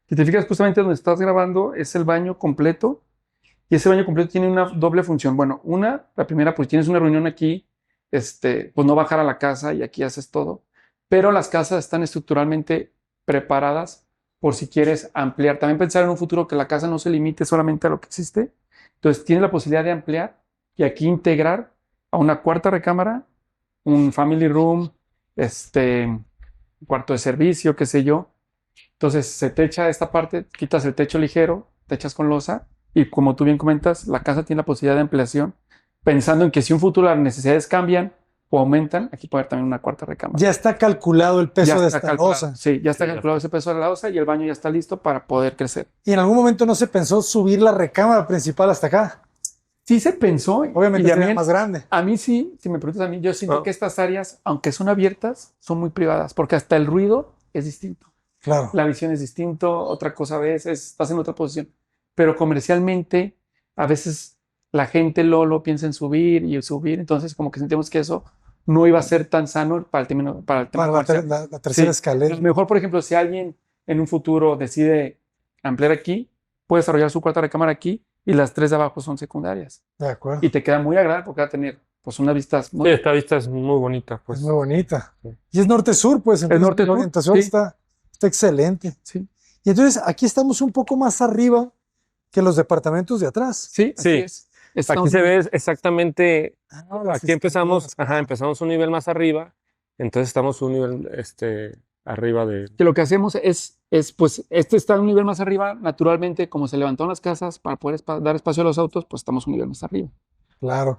Si te fijas justamente donde estás grabando es el baño completo y ese baño completo tiene una doble función. Bueno, la primera, pues tienes una reunión aquí, pues no bajar a la casa y aquí haces todo, pero las casas están estructuralmente preparadas por si quieres ampliar. También pensar en un futuro que la casa no se limite solamente a lo que existe. Entonces tienes la posibilidad de ampliar y aquí integrar a una cuarta recámara, un family room, un cuarto de servicio, qué sé yo. Entonces se techa esta parte, quitas el techo ligero, techas con losa y como tú bien comentas, la casa tiene la posibilidad de ampliación, pensando en que si un futuro las necesidades cambian o aumentan, aquí puede haber también una cuarta recámara. Ya está calculado el peso de esta losa. Sí, ya está calculado ese peso de la losa y el baño ya está listo para poder crecer. ¿Y en algún momento no se pensó subir la recámara principal hasta acá? Sí se pensó. Obviamente sería más grande. A mí sí, si me preguntas a mí, yo siento que estas áreas, aunque son abiertas, son muy privadas, porque hasta el ruido es distinto. Claro. La visión es distinto, otra cosa a veces, estás en otra posición. Pero comercialmente, a veces la gente lo piensa en subir y subir, entonces como que sentimos que eso no iba a ser tan sano para el tema comercial. La tercera escalera. A lo mejor, por ejemplo, si alguien en un futuro decide ampliar aquí, puede desarrollar su cuarta recámara aquí y las tres de abajo son secundarias. De acuerdo. Y te queda muy agradable porque va a tener pues unas vistas muy... Sí, esta vista es muy bonita. Pues. Es muy bonita. Sí. Y es norte-sur, pues. Es norte-sur. La orientación está excelente. Sí. Y entonces aquí estamos un poco más arriba que los departamentos de atrás. Sí, así es. Aquí se ve exactamente, aquí empezamos un nivel más arriba, entonces estamos un nivel arriba de... Que lo que hacemos es pues, está un nivel más arriba, naturalmente, como se levantaron las casas para poder dar espacio a los autos, pues estamos un nivel más arriba. Claro.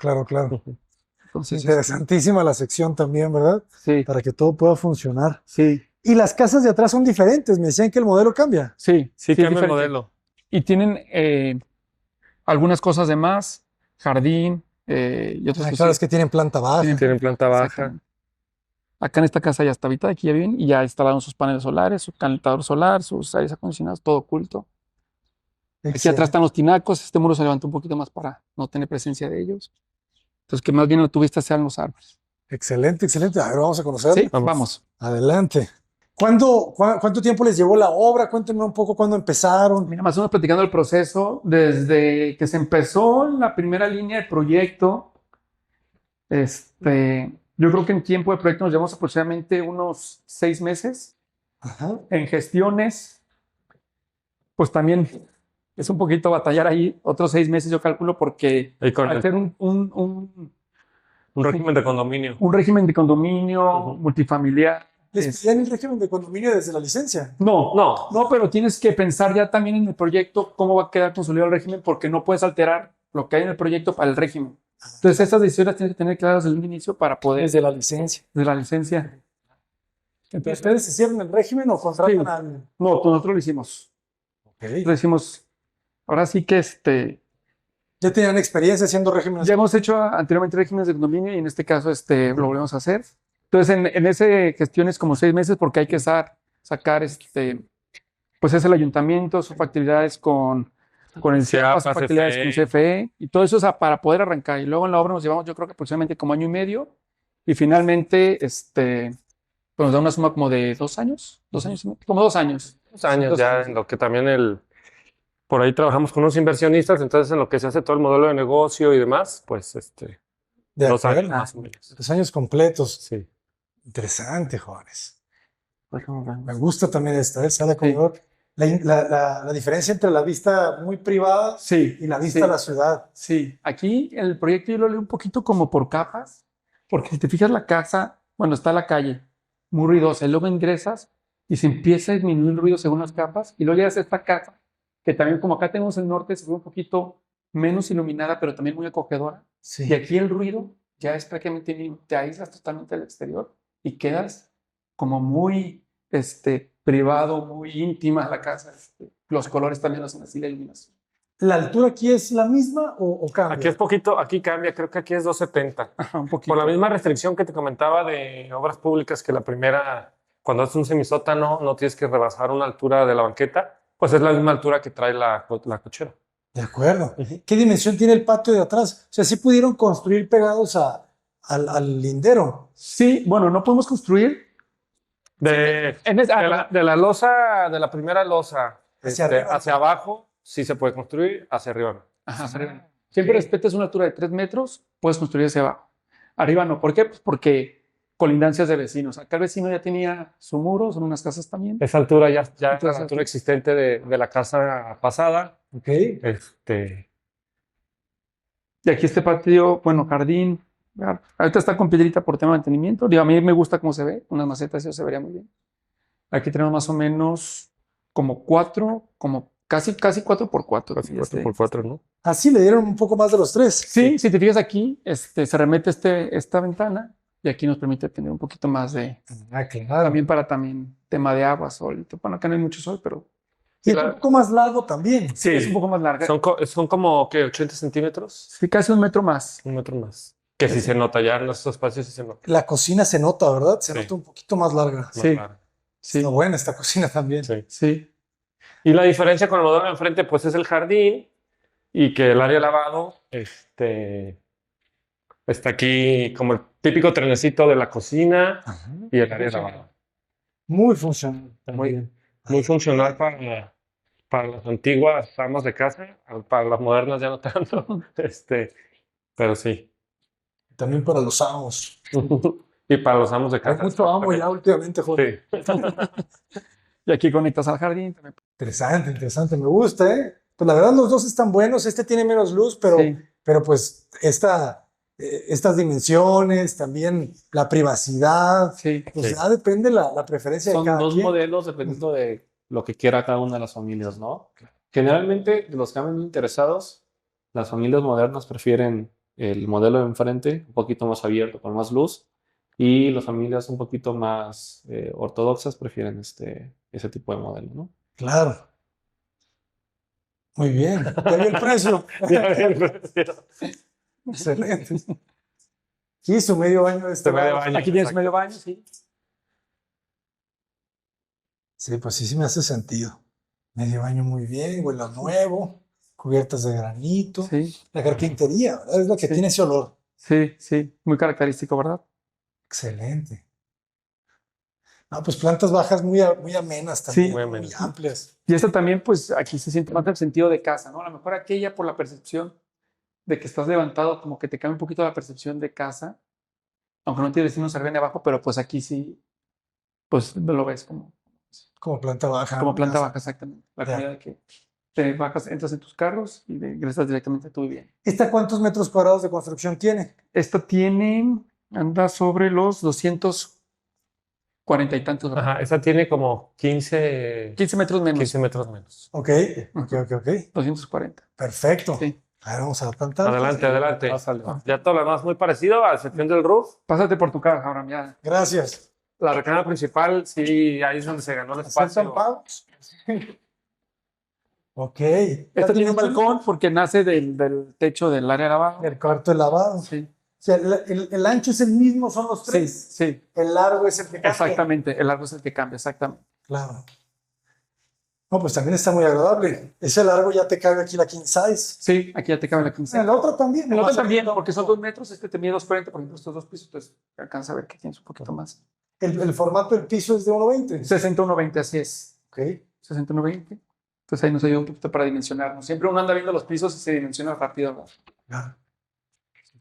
Entonces, interesantísima la sección también, ¿verdad? Sí. Para que todo pueda funcionar. Sí. Y las casas de atrás son diferentes, me decían que el modelo cambia. Sí, cambia el modelo. Y tienen algunas cosas de más, jardín y otras cosas. Claro, es que tienen planta baja. Tienen planta baja. Acá en esta casa ya está habitada, aquí ya viven y ya instalaron sus paneles solares, su calentador solar, sus aires acondicionados, todo oculto. Aquí atrás están los tinacos, este muro se levantó un poquito más para no tener presencia de ellos. Entonces, que más bien lo tuviste sean los árboles. Excelente. A ver, vamos a conocerlo. Sí, vamos. Adelante. ¿Cuánto tiempo les llevó la obra? Cuéntenme un poco cuándo empezaron. Mira, más o menos platicando el proceso, desde que se empezó la primera línea del proyecto, yo creo que en tiempo de proyecto nos llevamos aproximadamente unos 6 meses. Ajá. En gestiones, pues también es un poquito batallar ahí, otros 6 meses yo calculo, porque al ser un régimen de condominio. Un régimen de condominio multifamiliar. ¿Les pedían el régimen de condominio desde la licencia? No, pero tienes que pensar ya también en el proyecto cómo va a quedar consolidado el régimen, porque no puedes alterar lo que hay en el proyecto para el régimen. Entonces, estas decisiones tienes que tener claras desde un inicio para poder... Desde la licencia. Desde la licencia. Entonces, ¿ustedes hicieron el régimen o contratan a alguien? No, nosotros lo hicimos. Okay. Lo hicimos. Ahora sí que ¿Ya tenían experiencia haciendo regímenes? Ya hemos hecho anteriormente regímenes de condominio y en este caso lo volvemos a hacer. Entonces, en ese gestiones como 6 meses porque hay que sacar pues es el ayuntamiento, sus factibilidades con el CIAPA, sus factibilidades con CFE y todo eso es para poder arrancar. Y luego en la obra nos llevamos yo creo que aproximadamente como 1 año y medio y finalmente pues nos da una suma como de 2 años, 2 años y medio, como 2 años. 2 años ya, en lo que también por ahí trabajamos con unos inversionistas, entonces en lo que se hace todo el modelo de negocio y demás, pues 2 años más o menos. 2 años completos. Sí. Interesante, jóvenes. Me gusta también esta, sala de comedor. La diferencia entre la vista muy privada y la vista a la ciudad. Sí, aquí el proyecto yo lo leí un poquito como por capas, Porque si te fijas la casa, bueno, está la calle, muy ruidosa, y luego ingresas y se empieza a disminuir el ruido según las capas, y luego llegas a esta casa, que también como acá tenemos el norte, se ve un poquito menos iluminada, pero también muy acogedora. Sí. Y aquí el ruido ya es prácticamente, te aíslas totalmente del exterior y quedas como muy privado, muy íntima la casa. Los colores también hacen así la iluminación. ¿La altura aquí es la misma o cambia? Aquí es poquito, aquí cambia, creo que aquí es 270. Ajá, un poquito. Por la misma restricción que te comentaba de obras públicas, que la primera, cuando haces un semisótano, no tienes que rebasar una altura de la banqueta, pues es la misma altura que trae la cochera. De acuerdo. ¿Qué dimensión tiene el patio de atrás? O sea, ¿sí pudieron construir pegados al lindero? Sí, bueno, no podemos construir. De la losa, de la primera losa hacia abajo, sí se puede construir, hacia arriba no. Ajá, hacia arriba. Siempre respetes una altura de 3 metros, puedes construir hacia abajo. Arriba no. ¿Por qué? Pues porque colindancias de vecinos. Acá el vecino ya tenía su muro, son unas casas también. Esa altura ya es la altura existente de la casa pasada. Ok. Y aquí este patio, bueno, jardín. Ahorita está con piedrita por tema de mantenimiento. Digo, a mí me gusta cómo se ve. Unas macetas, eso se vería muy bien. Aquí tenemos más o menos como 4, como casi 4x4. Casi 4x4, ¿no? Así le dieron un poco más de los 3. Sí, si te fijas aquí, se remete esta ventana y aquí nos permite tener un poquito más de... claro. También para tema de agua, sol. Bueno, acá no hay mucho sol, pero... Y es un poco más largo también. Sí, es un poco más larga. Son como, ¿qué? 80 centímetros. Sí, casi 1 metro más. 1 metro más. Que sí se nota, ya en los espacios sí se nota. La cocina se nota, ¿verdad? Se nota un poquito más larga. Sí. Sí. Está buena esta cocina también. Sí. Y la diferencia con el modelo de enfrente, pues es el jardín y que el área de lavado está aquí como el típico trenecito de la cocina y el área de lavado. Muy funcional. Muy funcional para las antiguas amas de casa, para las modernas ya no tanto, pero sí. También para los amos. Y para los amos de casa. Hay mucho amo ya últimamente, joder. Sí. Y aquí conectas al jardín también. Interesante, me gusta, ¿eh? Pues la verdad los dos están buenos, este tiene menos luz, pero pues estas dimensiones, también la privacidad, pues ya depende la preferencia de cada quien. Son 2 modelos dependiendo de lo que quiera cada una de las familias, ¿no? Generalmente, de los que han interesados, las familias modernas prefieren el modelo de enfrente, un poquito más abierto, con más luz, y las familias un poquito más ortodoxas prefieren ese tipo de modelo, ¿no? Claro. Muy bien. ¿Ya vio el precio? Excelente. Sí, su medio baño de este lado. Aquí tienes medio baño, sí. Sí, pues sí me hace sentido. Medio baño muy bien, huele a nuevo, cubiertas de granito. Sí. La carpintería, ¿verdad? Es lo que tiene ese olor. Sí. Muy característico, ¿verdad? Excelente. No, pues plantas bajas muy amenas también, muy amplias. Y esto también, pues aquí se siente más el sentido de casa, ¿no? A lo mejor aquella por la percepción de que estás levantado, como que te cambia un poquito la percepción de casa, aunque no tienes vecinos arriba ni abajo, pero pues aquí sí, pues lo ves como planta baja. Como planta baja, exactamente. La comida de que te bajas, entras en tus carros y ingresas directamente a tu vivienda. ¿Esta cuántos metros cuadrados de construcción tiene? Esta anda sobre los 240 y tantos. ¿verdad? Ajá, esa tiene como 15 metros menos. 15 metros menos. Ok. 240. Perfecto. Sí. A ver, vamos a la planta. Adelante. Ya todo lo demás muy parecido, a excepción del roof. Pásate por tu caja, Abraham, ya. Gracias. La recámara principal, sí, ahí es donde se ganó el espacio. Ok. Esta tiene un balcón porque nace del techo del área de lavado. El cuarto de lavado. Sí. O sea, el ancho es el mismo, son los 3. Sí. El largo es el que cambia. Exactamente, el largo es el que cambia, exactamente. Claro. No, pues también está muy agradable. Ese largo ya te cabe aquí la king size. Sí, aquí ya te cabe la king size. El otro también. El otro también, porque son 2 metros, te mide 240, por ejemplo, estos 2 pisos, entonces alcanza a ver que tienes un poquito más. El formato del piso es de 1.20. 60-1.20, así es. Ok. 60-1.20. Entonces ahí nos ayuda un poquito para dimensionarnos. Siempre uno anda viendo los pisos y se dimensiona rápido, ¿verdad? Claro.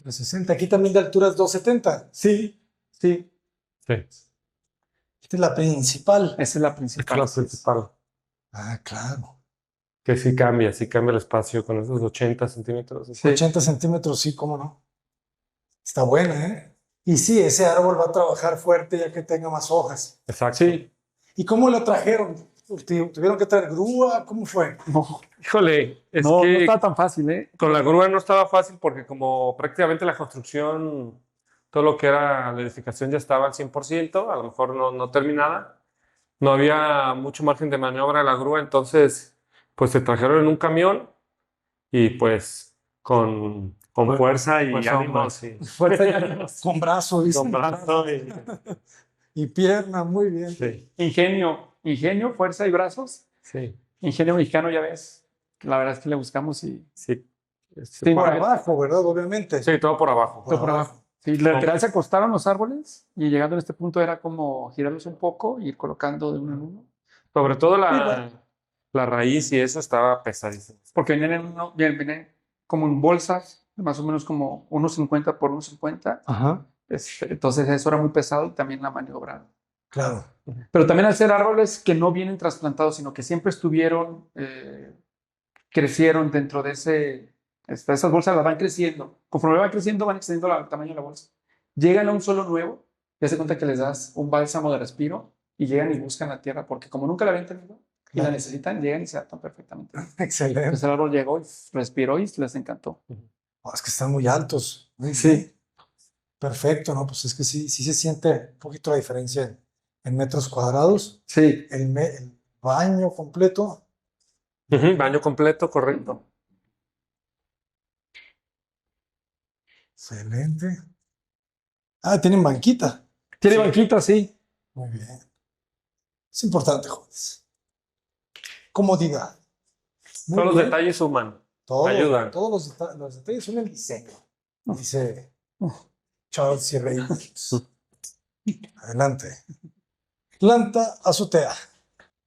360. Aquí también de altura es 270. Sí. Esta es la principal. Esa es la principal. Es la principal. Ah, claro. Que sí cambia el espacio con esos 80 centímetros. Sí. 80 centímetros, sí, cómo no. Está buena, ¿eh? Y sí, ese árbol va a trabajar fuerte ya que tenga más hojas. Exacto. Sí. ¿Y cómo lo trajeron? ¿Tuvieron que traer grúa? ¿Cómo fue? No, Híjole, es no que está tan fácil, ¿eh? con la grúa no estaba fácil porque como prácticamente la construcción, todo lo que era la edificación ya estaba al 100%, a lo mejor no terminada. No había mucho margen de maniobra de la grúa, entonces pues se trajeron en un camión y pues con fuerza y fuerza ánimos y Fuerte y ánimos. Con brazo, dice. con brazo y Y pierna, muy bien. sí, Ingenio, fuerza y brazos. sí, Ingenio mexicano, ya ves. La verdad es que le buscamos y sí. Sí, Por bueno, abajo, ¿verdad? Obviamente. Sí, todo por abajo. todo por abajo. Sí, lateral se acostaron los árboles y llegando a este punto era como girarlos un poco y ir colocando de uno en uno. Sobre todo bueno. la raíz y eso estaba pesadísimo. Porque venían como en bolsas, más o menos como 1,50 por 1,50. Ajá, Entonces eso era muy pesado y también la maniobra. claro. Pero también al ser árboles que no vienen trasplantados, sino que siempre estuvieron, crecieron dentro de esas bolsas, las van creciendo. Conforme van creciendo, van extendiendo el tamaño de la bolsa. Llegan a un suelo nuevo, ya se cuenta que les das un bálsamo de respiro y llegan y buscan la tierra, porque como nunca la habían tenido y la necesitan, llegan y se adaptan perfectamente. Excelente. Entonces el árbol llegó y respiró y les encantó. Oh, es que están muy altos. Sí. Perfecto, ¿no? Pues es que sí se siente un poquito la diferencia en metros cuadrados. Sí. El baño completo. Baño completo, correcto. Excelente. Ah, tienen banquita. Tiene banquita, sí. Muy bien. Es importante, jóvenes. Comodidad. Muy Todos los bien. detalles suman. Todo, ayudan. Todos los detalles son el diseño. Dice Charles y Reynolds. Adelante. Planta azotea.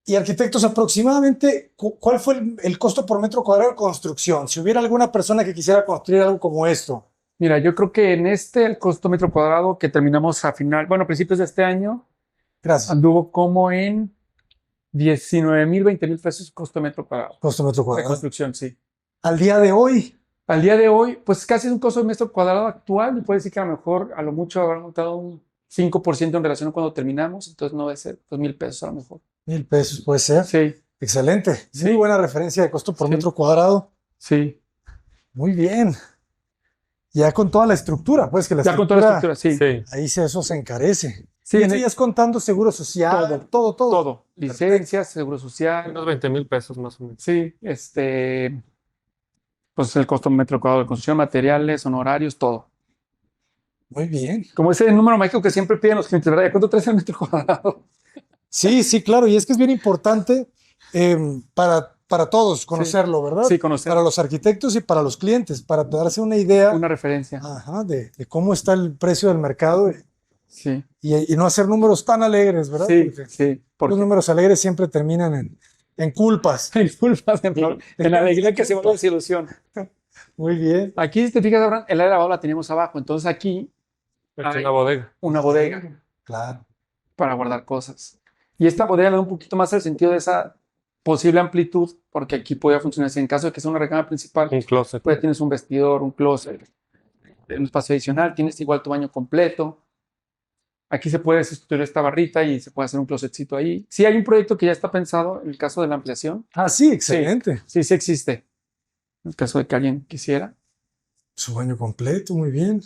Y arquitectos, aproximadamente, ¿cuál fue el costo por metro cuadrado de construcción? Si hubiera alguna persona que quisiera construir algo como esto. Mira, yo creo que en el costo metro cuadrado que terminamos a principios de este año, Gracias. anduvo como en 19,000, 20,000 pesos costo metro cuadrado. Costo metro De cuadrado. construcción, sí. Al día de hoy, Al día de hoy, pues casi es un costo de metro cuadrado actual y puede decir que a lo mejor, a lo mucho, habrá montado un 5% en relación a cuando terminamos, entonces no debe ser, pues 1,000 pesos a lo mejor. 1,000 pesos puede ser. Sí, Excelente. Sí. Muy buena referencia de costo por Sí. metro cuadrado. sí. Muy bien. Ya con toda la estructura, pues que la Ya con toda la estructura, sí. Sí. ahí eso se encarece. Sí, Y esto ya es contando seguro social, todo. todo. Licencias, seguro social. Unos 20,000 pesos más o menos. Sí, pues el costo metro cuadrado de construcción, materiales, honorarios, todo. Muy bien. Como ese número mágico que siempre piden los clientes, ¿verdad? ¿Cuánto traes el metro cuadrado? Sí, claro. Y es que es bien importante para todos conocerlo, ¿verdad? Sí, conocer. Para los arquitectos y para los clientes, para darse una idea Una referencia. de cómo está el precio del mercado Sí, y no hacer números tan alegres, ¿verdad? sí, Porque sí. Porque los números alegres siempre terminan en culpas. disculpas, en la alegría que se vuelve desilusión. Muy bien. Aquí, si te fijas, Abraham, el área de lavado la teníamos abajo. Entonces aquí Es Ay. una bodega. una bodega Claro. para guardar cosas. Y esta bodega le da un poquito más el sentido de esa posible amplitud, porque aquí podría funcionar así. En caso de que sea una recámara principal, Un closet. pues tienes un vestidor, un closet, un espacio adicional, tienes igual tu baño completo. Aquí se puede sustituir esta barrita y se puede hacer un closetcito ahí. Sí hay un proyecto que ya está pensado en el caso de la ampliación. Ah, sí, excelente. Sí existe. En el caso de que alguien quisiera. Su baño completo, muy bien.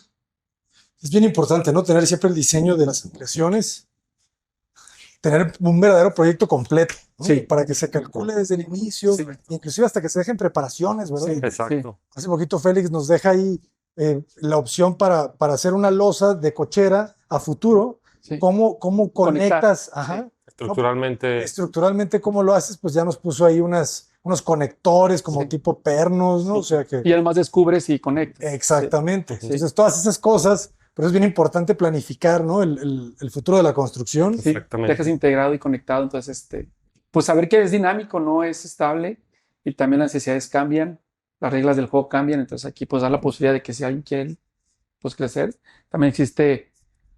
Es bien importante, ¿no? Tener siempre el diseño de las ampliaciones. Tener un verdadero proyecto completo, ¿no? Sí. Para que se calcule desde el inicio, Sí. inclusive hasta que se dejen preparaciones, ¿verdad? Sí. Exacto. Hace poquito Félix nos deja ahí la opción para hacer una losa de cochera a futuro. Sí. ¿Cómo conectas? Conectar. Ajá. Estructuralmente. Estructuralmente, ¿cómo lo haces? Pues ya nos puso ahí unos conectores como Sí. tipo pernos, ¿no? O sea que... Y además descubres y conectas. Exactamente. Entonces, todas esas cosas, pero es bien importante planificar, ¿no? El futuro de la construcción. Sí, Exactamente. dejas integrado y conectado. Entonces, pues saber que es dinámico, no es estable y también las necesidades cambian, las reglas del juego cambian. Entonces, aquí pues da la posibilidad de que si alguien quiere pues crecer, también existe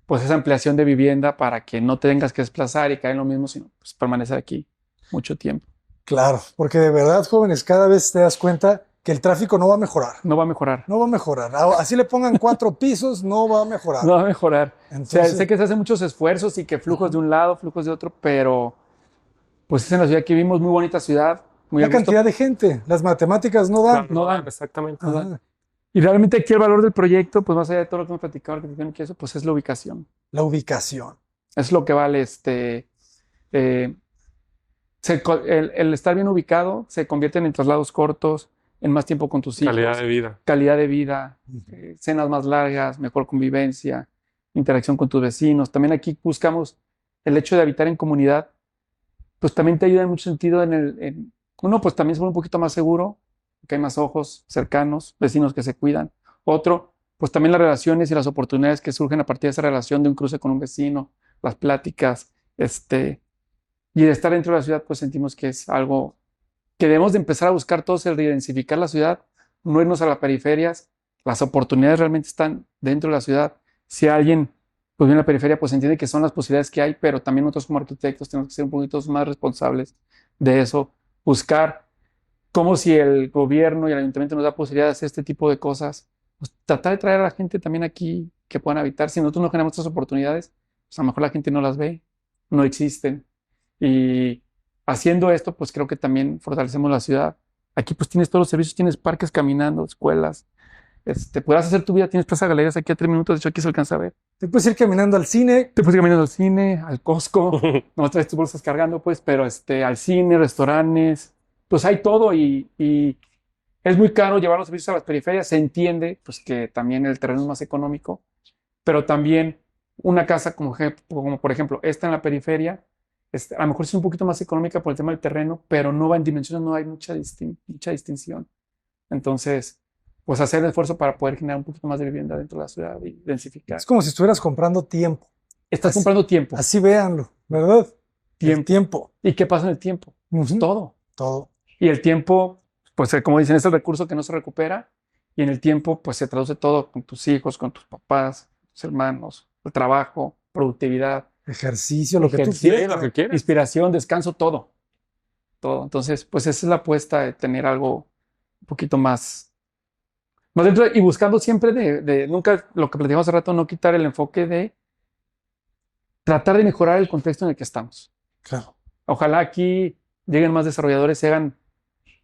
pues esa ampliación de vivienda para que no tengas que desplazar y caer en lo mismo, sino pues permanecer aquí mucho tiempo. Claro, porque de verdad, jóvenes, cada vez te das cuenta que el tráfico no va a mejorar. No va a mejorar. No va a mejorar. Así le pongan 4 pisos, no va a mejorar. No va a mejorar. Entonces, o sea, sé que se hacen muchos esfuerzos y que flujos de un lado, flujos de otro, pero pues es en la ciudad que vivimos, muy bonita ciudad. Muy la cantidad de gente, las matemáticas no dan. Claro, no dan, exactamente. No dan. Y realmente aquí el valor del proyecto, pues más allá de todo lo que hemos platicado, arquitectónico y eso, pues es la ubicación. La ubicación. Es lo que vale el estar bien ubicado se convierte en traslados cortos, en más tiempo con tus hijos. Calidad de vida. Calidad de vida, cenas más largas, mejor convivencia, interacción con tus vecinos. También aquí buscamos el hecho de habitar en comunidad, pues también te ayuda en mucho sentido uno, pues también se vuelve un poquito más seguro, que hay más ojos cercanos, vecinos que se cuidan. Otro, pues también las relaciones y las oportunidades que surgen a partir de esa relación de un cruce con un vecino, las pláticas, y de estar dentro de la ciudad, pues sentimos que es algo que debemos de empezar a buscar todos, el redensificar la ciudad, no irnos a las periferias. Las oportunidades realmente están dentro de la ciudad. Si alguien pues vive en la periferia, pues entiende que son las posibilidades que hay, pero también nosotros como arquitectos tenemos que ser un poquito más responsables de eso, buscar como si el gobierno y el ayuntamiento nos da posibilidad de hacer este tipo de cosas, pues tratar de traer a la gente también aquí que puedan habitar. Si nosotros no generamos estas oportunidades, pues a lo mejor la gente no las ve, no existen. Y haciendo esto, pues creo que también fortalecemos la ciudad. Aquí pues tienes todos los servicios, tienes parques caminando, escuelas, puedas hacer tu vida, tienes Plaza Galerías aquí a 3 minutos, de hecho aquí se alcanza a ver. Te puedes ir caminando al cine. Te puedes ir caminando al cine, al Costco, no traes tus bolsas cargando, pues, pero al cine, restaurantes, pues hay todo y es muy caro llevar los servicios a las periferias. Se entiende, pues, que también el terreno es más económico, pero también una casa como por ejemplo esta en la periferia, a lo mejor es un poquito más económica por el tema del terreno, pero no va en dimensiones, no hay mucha distinción. Entonces, pues hacer el esfuerzo para poder generar un poquito más de vivienda dentro de la ciudad y densificar. Es como si estuvieras comprando tiempo. Estás comprando tiempo. Así véanlo, ¿verdad? Tiempo. ¿Y qué pasa en el tiempo? Pues todo. Y el tiempo, pues como dicen, es el recurso que no se recupera. Y en el tiempo, pues se traduce todo con tus hijos, con tus papás, tus hermanos, el trabajo, productividad. Ejercicio, lo que tú quieras. Lo que quieras. Inspiración, descanso, todo. Todo. Entonces, pues esa es la apuesta de tener algo un poquito más dentro y buscando siempre nunca, lo que platicamos hace rato, no quitar el enfoque de tratar de mejorar el contexto en el que estamos. Claro. Ojalá aquí lleguen más desarrolladores y hagan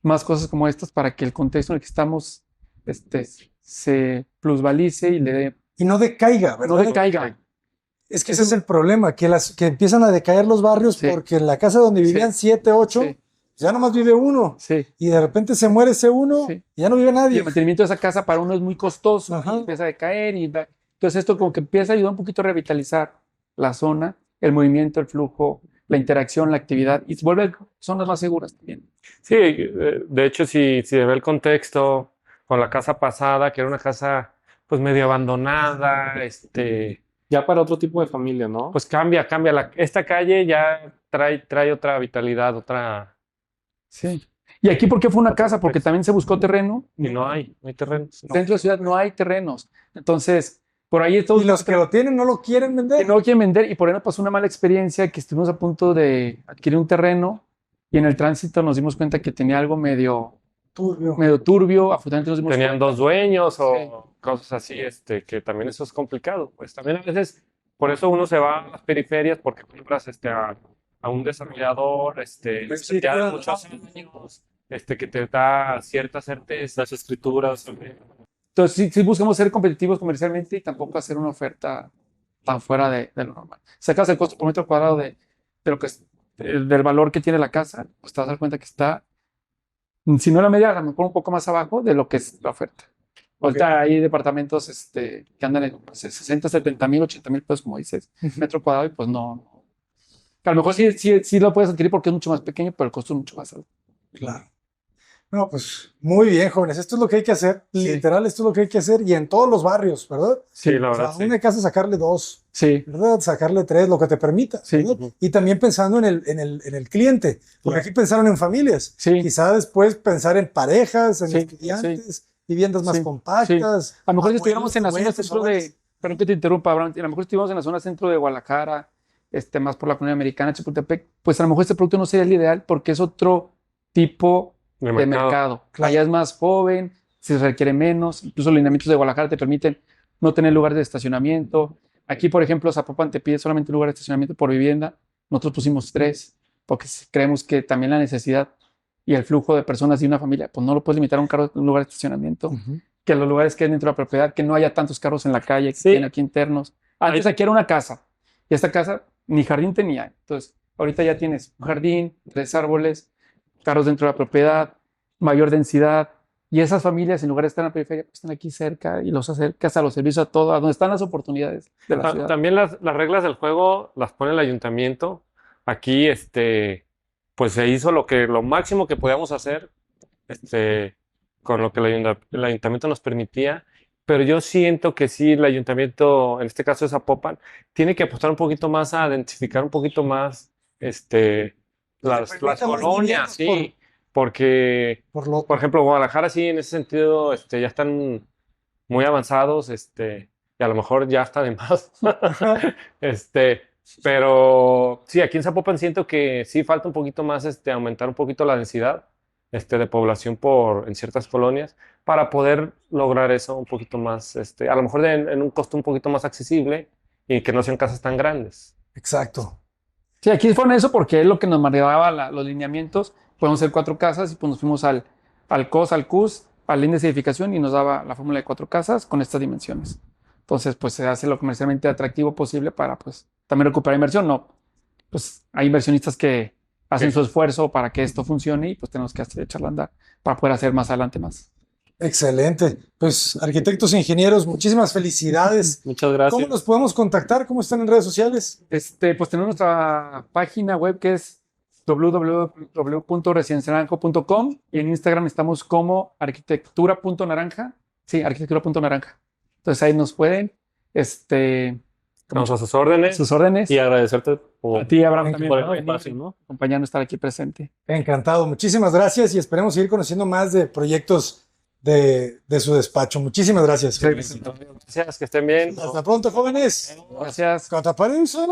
más cosas como estas para que el contexto en el que estamos se plusvalice y le dé. Y no decaiga, ¿verdad? No decaiga. Es que ese es el problema, que empiezan a decaer los barrios porque en la casa donde vivían 7, 8, ya nomás vive uno. Sí. Y de repente se muere ese uno y ya no vive nadie. Y el mantenimiento de esa casa para uno es muy costoso, y empieza a decaer. Entonces esto como que empieza a ayudar un poquito a revitalizar la zona, el movimiento, el flujo, la interacción, la actividad, y se vuelven zonas más seguras también. Sí, de hecho, si se ve el contexto con la casa pasada, que era una casa pues medio abandonada, ya para otro tipo de familia, ¿no? Pues cambia. Esta calle ya trae otra vitalidad, otra. Sí. ¿Y aquí por qué fue una casa? Porque también se buscó terreno. Y no hay terrenos. Dentro de la ciudad no hay terrenos. Entonces, por ahí todos. Y los que lo tienen no lo quieren vender. Que no lo quieren vender, y por ahí nos pasó una mala experiencia que estuvimos a punto de adquirir un terreno y en el tránsito nos dimos cuenta que tenía algo medio turbio. Afortunadamente nos dimos Tenían cuenta. 2 dueños o cosas así, que también eso es complicado. Pues también a veces, por eso uno se va a las periferias porque compras a un desarrollador ya de muchos años, que te da ciertas certezas, escrituras. Entonces sí buscamos ser competitivos comercialmente y tampoco hacer una oferta tan fuera de lo normal. Sacas el costo por metro cuadrado de lo que es, del valor que tiene la casa, pues te vas a dar cuenta que está, si no la media, a lo mejor un poco más abajo de lo que es la oferta. Ahorita hay departamentos que andan en 60, 70 mil, 80 mil pesos, como dices, metro cuadrado, y pues no. A lo mejor sí lo puedes adquirir porque es mucho más pequeño, pero el costo es mucho más alto. Claro. No, pues muy bien, jóvenes. Esto es lo que hay que hacer. Sí. Literal, esto es lo que hay que hacer. Y en todos los barrios, ¿verdad? Sí, la verdad. O sea, una casa sacarle 2, Sí. ¿verdad? Sacarle 3, lo que te permita. Sí. ¿verdad? Y también pensando en el cliente. Porque aquí pensaron en familias. Sí. Quizá después pensar en parejas, en Sí, estudiantes, viviendas más Sí, compactas. A lo mejor si abuelos, estuviéramos en la zona abuelos, centro abuelas. perdón que te interrumpa, Abraham, a lo mejor estuviéramos en la zona centro de Guadalajara, más por la comunidad americana, Chapultepec, pues a lo mejor este producto no sería el ideal porque es otro tipo de mercado. Claro. Allá es más joven, se requiere menos, incluso los lineamientos de Guadalajara te permiten no tener lugares de estacionamiento. Aquí, por ejemplo, Zapopan te pide solamente un lugar de estacionamiento por vivienda. Nosotros pusimos 3, porque creemos que también la necesidad y el flujo de personas de una familia, pues no lo puedes limitar a un lugar de estacionamiento. Que los lugares que hay dentro de la propiedad, que no haya tantos carros en la calle, que tienen aquí internos. Antes aquí era una casa, y esta casa ni jardín tenía. Entonces, ahorita ya tienes un jardín, 3 árboles, carros dentro de la propiedad, mayor densidad, y esas familias, en lugar de estar en la periferia, pues están aquí cerca y los acercas a los servicios, a todo, a donde están las oportunidades de la ciudad. También las reglas del juego las pone el ayuntamiento. Aquí, pues se hizo lo máximo que podíamos hacer, con lo que el ayuntamiento nos permitía, pero yo siento que sí, el ayuntamiento, en este caso de Zapopan, tiene que apostar un poquito más a identificar un poquito más, las colonias, sí. Porque, por ejemplo, Guadalajara sí, en ese sentido, ya están muy avanzados, y a lo mejor ya está de más. Pero sí, aquí en Zapopan siento que sí falta un poquito más, aumentar un poquito la densidad, de población en ciertas colonias para poder lograr eso un poquito más, a lo mejor en un costo un poquito más accesible y que no sean casas tan grandes. Exacto. Sí, aquí fueron eso porque es lo que nos marcaba los lineamientos. Podemos ser 4 casas y pues nos fuimos al COS, al CUS, al índice de edificación y nos daba la fórmula de 4 casas con estas dimensiones. Entonces, pues se hace lo comercialmente atractivo posible para pues también recuperar inversión. No, pues hay inversionistas que hacen su esfuerzo para que esto funcione y pues tenemos que echarla a andar para poder hacer más adelante más. Excelente. Pues arquitectos e ingenieros, muchísimas felicidades. Muchas gracias. ¿Cómo nos podemos contactar? ¿Cómo están en redes sociales? Pues tenemos nuestra página web que es www.residencialnaranjo.com y en Instagram estamos como arquitectura.naranja. Sí, arquitectura.naranja. Entonces ahí nos pueden, Estamos a sus órdenes. Sus órdenes. Y agradecerte A ti, Abraham, también por el ¿no? espacio, ¿no? Acompañarnos, estar aquí presente. Encantado. Muchísimas gracias y esperemos seguir conociendo más de proyectos de su despacho. Muchísimas gracias. Gracias, que estén bien. Hasta pronto, jóvenes. Gracias. Cataparencia.